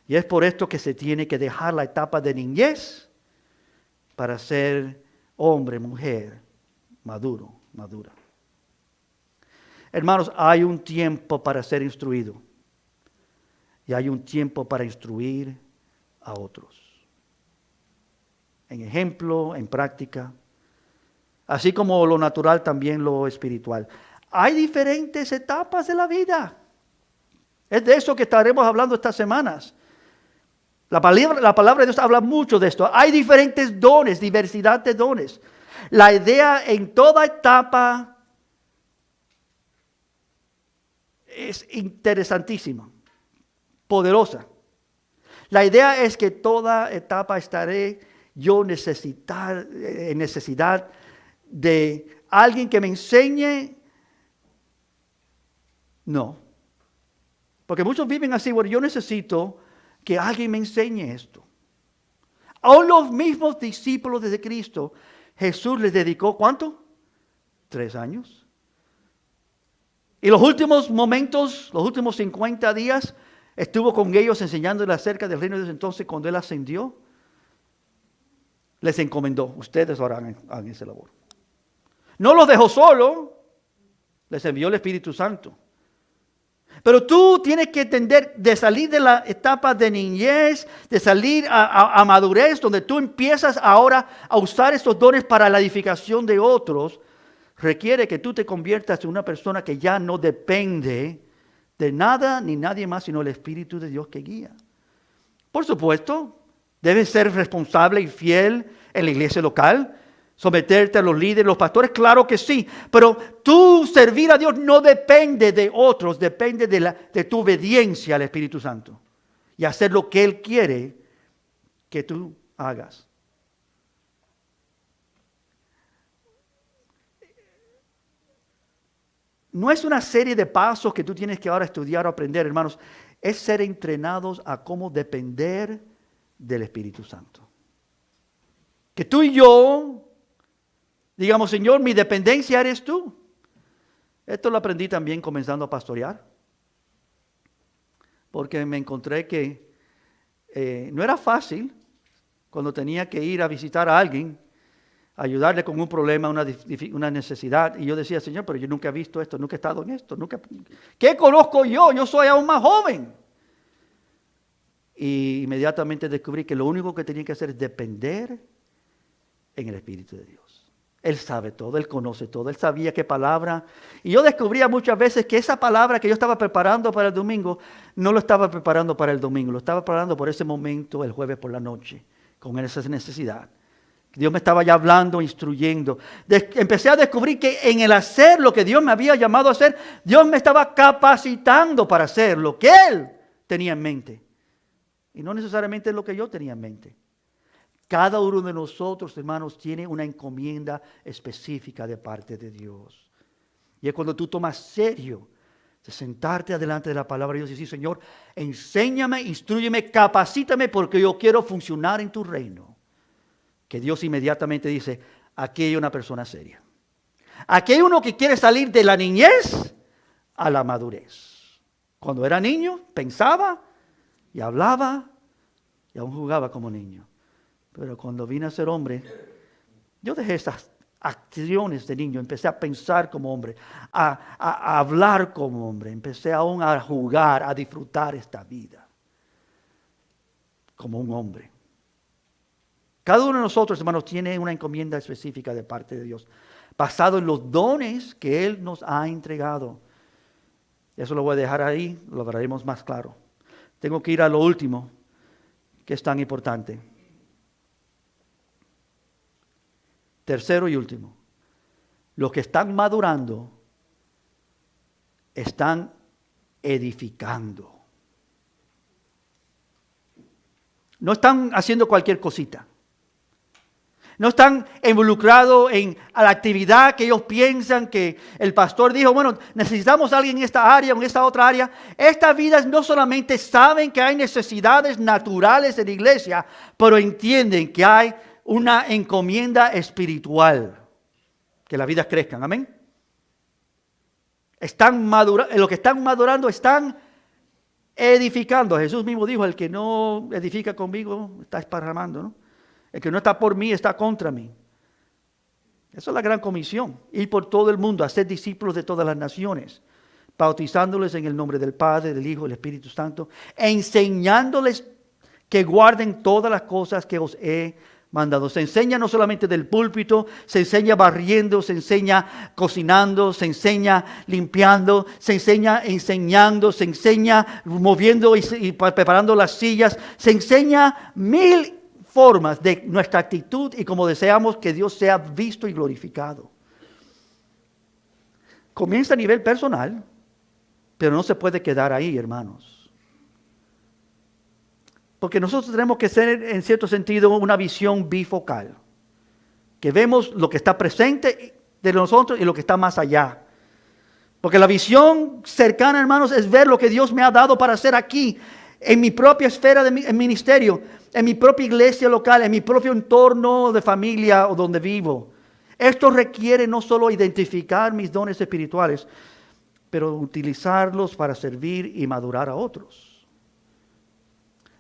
Y es por esto que se tiene que dejar la etapa de niñez para ser hombre, mujer, maduro, madura. Hermanos, hay un tiempo para ser instruido. Y hay un tiempo para instruir a otros. En ejemplo, en práctica. Así como lo natural, también lo espiritual. Hay diferentes etapas de la vida. Es de eso que estaremos hablando estas semanas. La palabra de Dios habla mucho de esto. Hay diferentes dones, diversidad de dones. La idea en toda etapa es interesantísima, poderosa. La idea es que toda etapa estaré yo en necesidad de alguien que me enseñe. No. Porque muchos viven así, bueno, yo necesito que alguien me enseñe esto. Aún los mismos discípulos de Cristo, Jesús les dedicó, ¿cuánto? 3 años. Y los últimos momentos, los últimos 50 días, estuvo con ellos enseñándoles acerca del reino de Dios. Entonces, cuando Él ascendió, les encomendó, ustedes harán esa labor. No los dejó solo, les envió el Espíritu Santo. Pero tú tienes que entender de salir de la etapa de niñez, de salir a madurez, donde tú empiezas ahora a usar estos dones para la edificación de otros, requiere que tú te conviertas en una persona que ya no depende de nada ni nadie más, sino el Espíritu de Dios que guía. Por supuesto, debes ser responsable y fiel en la iglesia local, someterte a los líderes, los pastores, claro que sí. Pero tú servir a Dios no depende de otros, depende de tu obediencia al Espíritu Santo. Y hacer lo que Él quiere que tú hagas. No es una serie de pasos que tú tienes que ahora estudiar o aprender, hermanos. Es ser entrenados a cómo depender del Espíritu Santo. Que tú y yo Digamos, Señor, mi dependencia eres tú. Esto lo aprendí también comenzando a pastorear. Porque me encontré que no era fácil cuando tenía que ir a visitar a alguien, ayudarle con un problema, una necesidad. Y yo decía, Señor, pero yo nunca he visto esto, nunca he estado en esto. ¿Qué conozco yo? Yo soy aún más joven. Y inmediatamente descubrí que lo único que tenía que hacer es depender en el Espíritu de Dios. Él sabe todo, Él conoce todo, Él sabía qué palabra. Y yo descubría muchas veces que esa palabra que yo estaba preparando para el domingo, no lo estaba preparando para el domingo, lo estaba preparando por ese momento, el jueves por la noche, con esa necesidad. Dios me estaba ya hablando, instruyendo. Empecé a descubrir que en el hacer lo que Dios me había llamado a hacer, Dios me estaba capacitando para hacer lo que Él tenía en mente. Y no necesariamente lo que yo tenía en mente. Cada uno de nosotros, hermanos, tiene una encomienda específica de parte de Dios. Y es cuando tú tomas serio de sentarte delante de la palabra de Dios y decir, Señor, enséñame, instrúyeme, capacítame porque yo quiero funcionar en tu reino. Que Dios inmediatamente dice, aquí hay una persona seria. Aquí hay uno que quiere salir de la niñez a la madurez. Cuando era niño, pensaba y hablaba y aún jugaba como niño. Pero cuando vine a ser hombre, yo dejé esas acciones de niño, empecé a pensar como hombre, a hablar como hombre, empecé aún a jugar, a disfrutar esta vida como un hombre. Cada uno de nosotros, hermanos, tiene una encomienda específica de parte de Dios, basado en los dones que Él nos ha entregado. Eso lo voy a dejar ahí, lo hablaremos más claro. Tengo que ir a lo último, que es tan importante. Tercero y último, los que están madurando están edificando. No están haciendo cualquier cosita. No están involucrados en la actividad que ellos piensan que el pastor dijo, bueno, necesitamos a alguien en esta área o en esta otra área. Estas vidas no solamente saben que hay necesidades naturales en la iglesia, pero entienden que hay una encomienda espiritual. Que las vidas crezcan, amén. Lo que están madurando están edificando. Jesús mismo dijo, el que no edifica conmigo está esparramando, ¿no? El que no está por mí está contra mí. Esa es la gran comisión. Ir por todo el mundo, hacer discípulos de todas las naciones, bautizándoles en el nombre del Padre, del Hijo y del Espíritu Santo, enseñándoles que guarden todas las cosas que os he mandado. Se enseña no solamente del púlpito, se enseña barriendo, se enseña cocinando, se enseña limpiando, se enseña enseñando, se enseña moviendo y preparando las sillas, se enseña mil formas de nuestra actitud y como deseamos que Dios sea visto y glorificado. Comienza a nivel personal, pero no se puede quedar ahí, hermanos. Porque nosotros tenemos que ser, en cierto sentido, una visión bifocal. Que vemos lo que está presente de nosotros y lo que está más allá. Porque la visión cercana, hermanos, es ver lo que Dios me ha dado para hacer aquí, en mi propia esfera de ministerio, en mi propia iglesia local, en mi propio entorno de familia o donde vivo. Esto requiere no solo identificar mis dones espirituales, pero utilizarlos para servir y madurar a otros.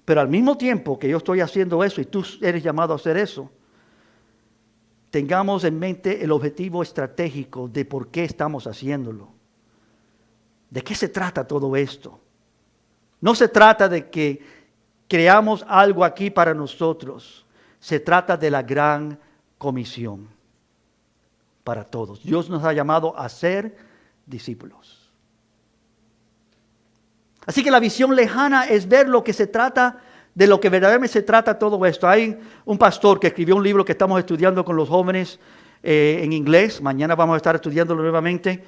Pero al mismo tiempo que yo estoy haciendo eso y tú eres llamado a hacer eso, tengamos en mente el objetivo estratégico de por qué estamos haciéndolo. ¿De qué se trata todo esto? No se trata de que creamos algo aquí para nosotros. Se trata de la gran comisión para todos. Dios nos ha llamado a ser discípulos. Así que la visión lejana es ver lo que se trata, de lo que verdaderamente se trata todo esto. Hay un pastor que escribió un libro que estamos estudiando con los jóvenes en inglés. Mañana vamos a estar estudiándolo nuevamente.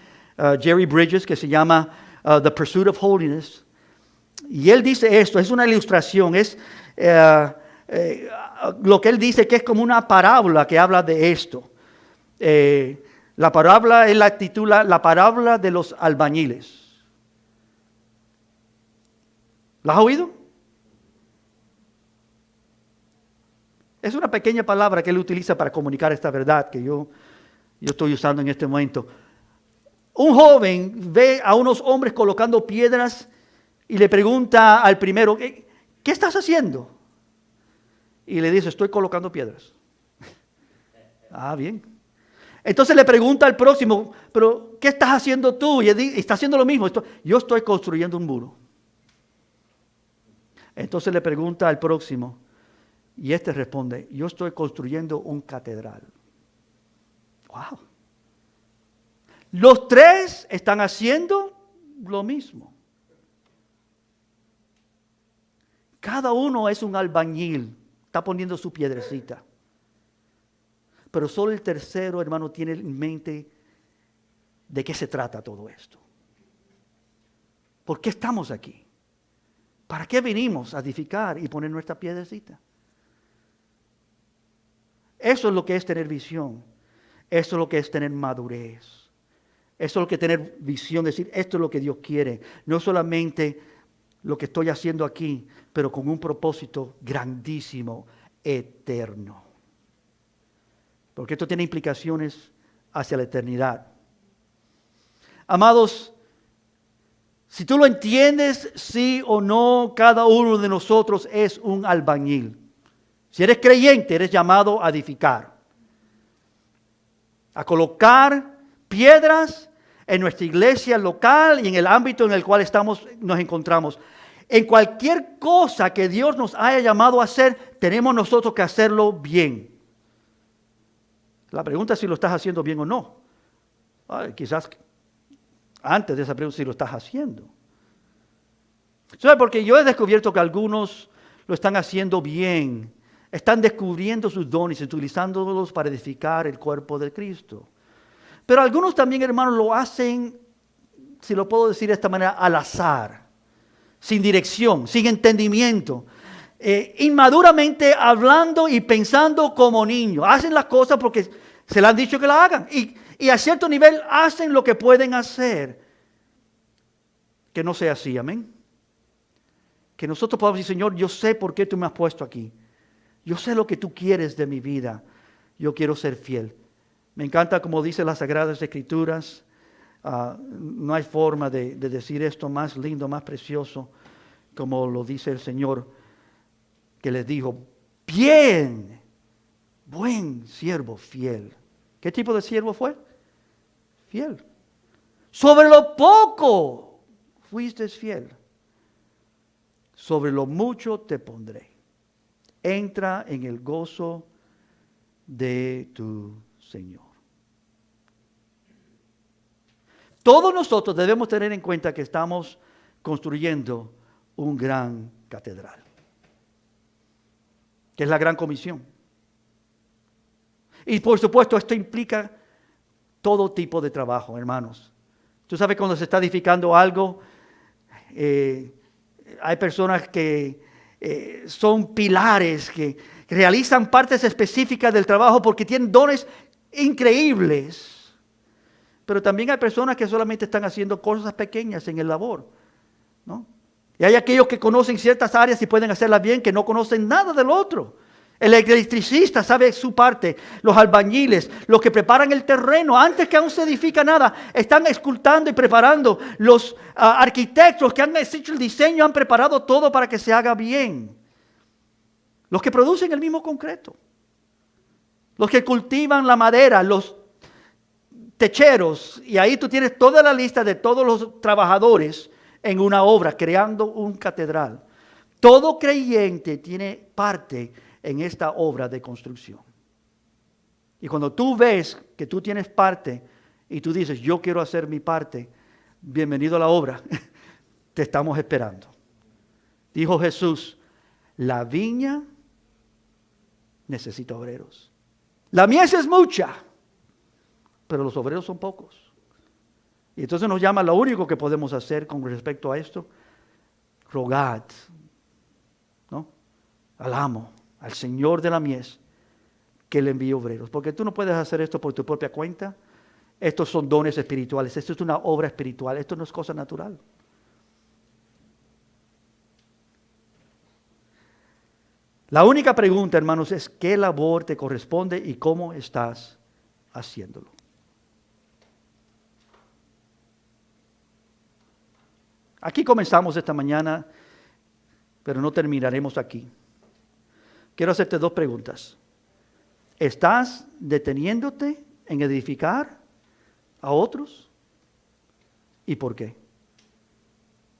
Jerry Bridges, que se llama The Pursuit of Holiness. Y él dice esto, es una ilustración, es lo que él dice que es como una parábola que habla de esto. La parábola él la titula La parábola de los albañiles. ¿La has oído? Es una pequeña palabra que él utiliza para comunicar esta verdad que yo yo estoy usando en este momento. Un joven ve a unos hombres colocando piedras y le pregunta al primero, ¿qué estás haciendo? Y le dice, estoy colocando piedras. Ah, bien. Entonces le pregunta al próximo, pero ¿qué estás haciendo tú? Y está haciendo lo mismo. Yo estoy construyendo un muro. Entonces le pregunta al próximo, y este responde, yo estoy construyendo un catedral. Wow. Los tres están haciendo lo mismo. Cada uno es un albañil, está poniendo su piedrecita. Pero solo el tercero, hermano, tiene en mente de qué se trata todo esto. ¿Por qué estamos aquí? ¿Para qué venimos a edificar y poner nuestra piedrecita? Eso es lo que es tener visión. Eso es lo que es tener madurez. Eso es lo que es tener visión, decir, esto es lo que Dios quiere. No solamente lo que estoy haciendo aquí, pero con un propósito grandísimo, eterno. Porque esto tiene implicaciones hacia la eternidad. Amados, si tú lo entiendes, sí o no, cada uno de nosotros es un albañil. Si eres creyente, eres llamado a edificar, a colocar piedras en nuestra iglesia local y en el ámbito en el cual nos encontramos. En cualquier cosa que Dios nos haya llamado a hacer, tenemos nosotros que hacerlo bien. La pregunta es si lo estás haciendo bien o no. Quizás antes de esa pregunta, si lo estás haciendo. ¿Sabe? Porque yo he descubierto que algunos lo están haciendo bien. Están descubriendo sus dones, utilizándolos para edificar el cuerpo de Cristo. Pero algunos también, hermanos, lo hacen, si lo puedo decir de esta manera, al azar, sin dirección, sin entendimiento, inmaduramente hablando y pensando como niños. Hacen las cosas porque se les han dicho que la hagan. Y a cierto nivel hacen lo que pueden hacer. Que no sea así, amén. Que nosotros podamos decir, Señor, yo sé por qué tú me has puesto aquí. Yo sé lo que tú quieres de mi vida. Yo quiero ser fiel. Me encanta como dice las Sagradas Escrituras. No hay forma de decir esto más lindo, más precioso, como lo dice el Señor, que les dijo, bien, buen siervo fiel. ¿Qué tipo de siervo fue? Fiel. Sobre lo poco fuiste fiel. Sobre lo mucho te pondré. Entra en el gozo de tu Señor. Todos nosotros debemos tener en cuenta que estamos construyendo un gran catedral, que es la gran comisión. Y por supuesto esto implica todo tipo de trabajo, hermanos. Tú sabes, cuando se está edificando algo, hay personas que son pilares, que realizan partes específicas del trabajo porque tienen dones increíbles. Pero también hay personas que solamente están haciendo cosas pequeñas en el labor, ¿no? Y hay aquellos que conocen ciertas áreas y pueden hacerlas bien, que no conocen nada del otro. El electricista sabe su parte, los albañiles, los que preparan el terreno, antes que aún se edifica nada, están escultando y preparando. Los arquitectos que han hecho el diseño han preparado todo para que se haga bien. Los que producen el mismo concreto, los que cultivan la madera, los techeros, y ahí tú tienes toda la lista de todos los trabajadores en una obra, creando un catedral. Todo creyente tiene parte en esta obra de construcción. Y cuando tú ves que tú tienes parte y tú dices, yo quiero hacer mi parte, bienvenido a la obra, te estamos esperando. Dijo Jesús, la viña necesita obreros. La mies es mucha, pero los obreros son pocos. Y entonces nos llama, lo único que podemos hacer con respecto a esto, rogad, ¿no? Al amo, al Señor de la mies, que le envíe obreros. Porque tú no puedes hacer esto por tu propia cuenta. Estos son dones espirituales. Esto es una obra espiritual. Esto no es cosa natural. La única pregunta, hermanos, es qué labor te corresponde y cómo estás haciéndolo. Aquí comenzamos esta mañana, pero no terminaremos aquí. Quiero hacerte 2 preguntas. ¿Estás deteniéndote en edificar a otros? ¿Y por qué?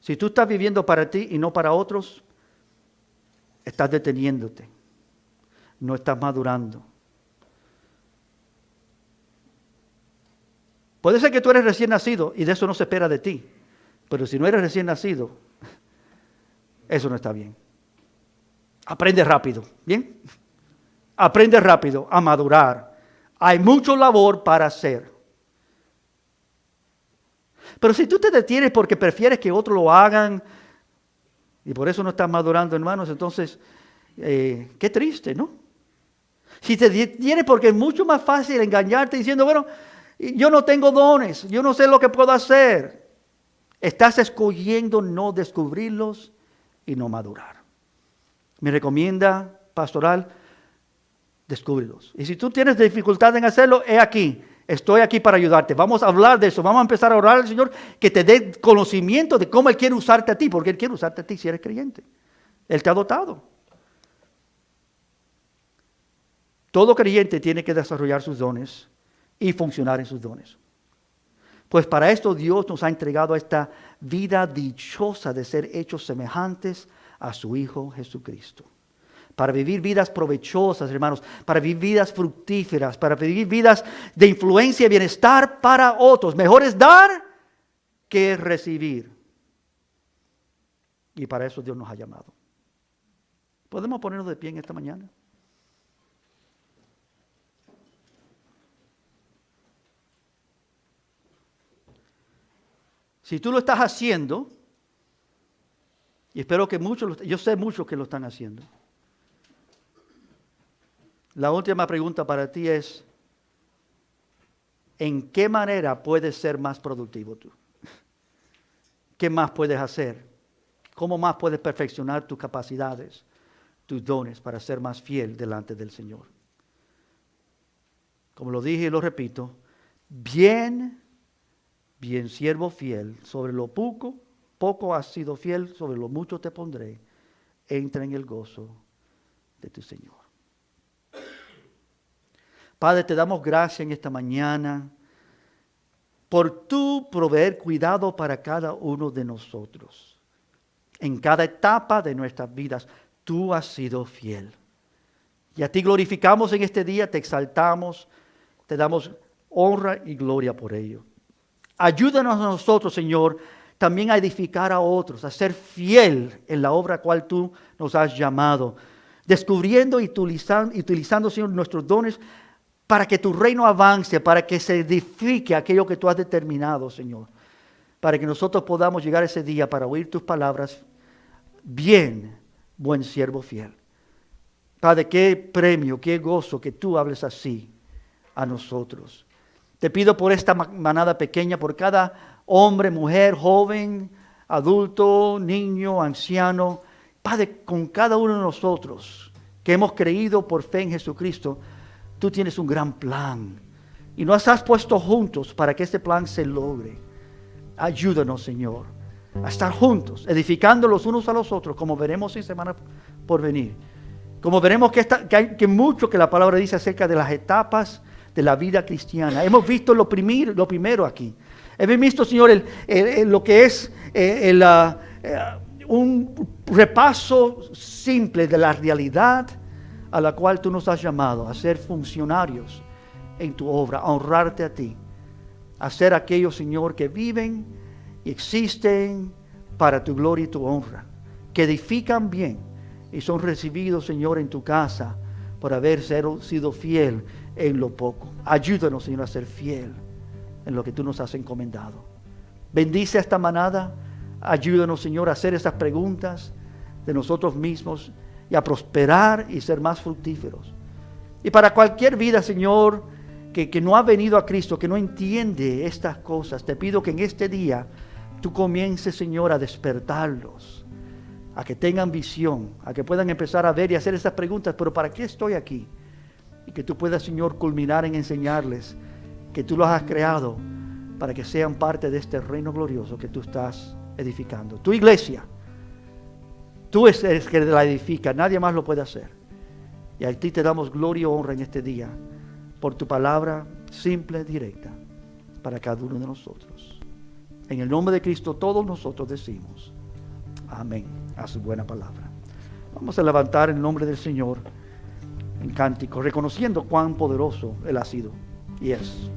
Si tú estás viviendo para ti y no para otros, estás deteniéndote. No estás madurando. Puede ser que tú eres recién nacido y de eso no se espera de ti. Pero si no eres recién nacido, eso no está bien. Aprende rápido, ¿bien? Aprende rápido a madurar. Hay mucha labor para hacer. Pero si tú te detienes porque prefieres que otros lo hagan y por eso no estás madurando, hermanos, entonces, qué triste, ¿no? Si te detienes porque es mucho más fácil engañarte diciendo, bueno, yo no tengo dones, yo no sé lo que puedo hacer. Estás escogiendo no descubrirlos y no madurar. Me recomienda, pastoral, descúbrelos. Y si tú tienes dificultad en hacerlo, he aquí. Estoy aquí para ayudarte. Vamos a hablar de eso. Vamos a empezar a orar al Señor que te dé conocimiento de cómo Él quiere usarte a ti. Porque Él quiere usarte a ti si eres creyente. Él te ha dotado. Todo creyente tiene que desarrollar sus dones y funcionar en sus dones. Pues para esto Dios nos ha entregado esta vida dichosa de ser hechos semejantes a su Hijo Jesucristo. Para vivir vidas provechosas, hermanos, para vivir vidas fructíferas, para vivir vidas de influencia y bienestar para otros. Mejor es dar que recibir. Y para eso Dios nos ha llamado. ¿Podemos ponernos de pie en esta mañana? Si tú lo estás haciendo, y espero que muchos, yo sé muchos que lo están haciendo. La última pregunta para ti es, ¿en qué manera puedes ser más productivo tú? ¿Qué más puedes hacer? ¿Cómo más puedes perfeccionar tus capacidades, tus dones para ser más fiel delante del Señor? Como lo dije y lo repito, bien siervo fiel, sobre lo poco has sido fiel, sobre lo mucho te pondré, entra en el gozo de tu Señor. Padre, te damos gracias en esta mañana por tu proveer cuidado para cada uno de nosotros. En cada etapa de nuestras vidas, tú has sido fiel. Y a ti glorificamos en este día, te exaltamos, te damos honra y gloria por ello. Ayúdanos a nosotros, Señor, también a edificar a otros, a ser fiel en la obra a cual tú nos has llamado, descubriendo y utilizando, Señor, nuestros dones para que tu reino avance, para que se edifique aquello que tú has determinado, Señor, para que nosotros podamos llegar ese día para oír tus palabras, bien, buen siervo fiel. Padre, qué premio, qué gozo que tú hables así a nosotros. Te pido por esta manada pequeña, por cada hombre, mujer, joven, adulto, niño, anciano. Padre, con cada uno de nosotros que hemos creído por fe en Jesucristo, tú tienes un gran plan. Y nos has puesto juntos para que este plan se logre. Ayúdanos, Señor, a estar juntos, edificando los unos a los otros, como veremos en semana por venir. Como veremos que mucho que la palabra dice acerca de las etapas de la vida cristiana. Hemos visto lo primero aquí. Hemos visto, Señor, lo que es un repaso simple de la realidad a la cual tú nos has llamado, a ser funcionarios en tu obra, a honrarte a ti, a ser aquellos, Señor, que viven y existen para tu gloria y tu honra, que edifican bien y son recibidos, Señor, en tu casa por haber sido fiel en lo poco. Ayúdanos, Señor, a ser fiel en lo que tú nos has encomendado. Bendice a esta manada. Ayúdanos, Señor, a hacer esas preguntas de nosotros mismos y a prosperar y ser más fructíferos. Y para cualquier vida, Señor, que no ha venido a Cristo, que no entiende estas cosas, te pido que en este día tú comiences, Señor, a despertarlos, a que tengan visión, a que puedan empezar a ver y hacer esas preguntas. Pero ¿para qué estoy aquí? Y que tú puedas, Señor, culminar en enseñarles que tú los has creado para que sean parte de este reino glorioso que tú estás edificando. Tu iglesia. Tú eres el que la edifica. Nadie más lo puede hacer. Y a ti te damos gloria y honra en este día por tu palabra simple, directa, para cada uno de nosotros. En el nombre de Cristo todos nosotros decimos amén a su buena palabra. Vamos a levantar el nombre del Señor en cántico, reconociendo cuán poderoso Él ha sido y es.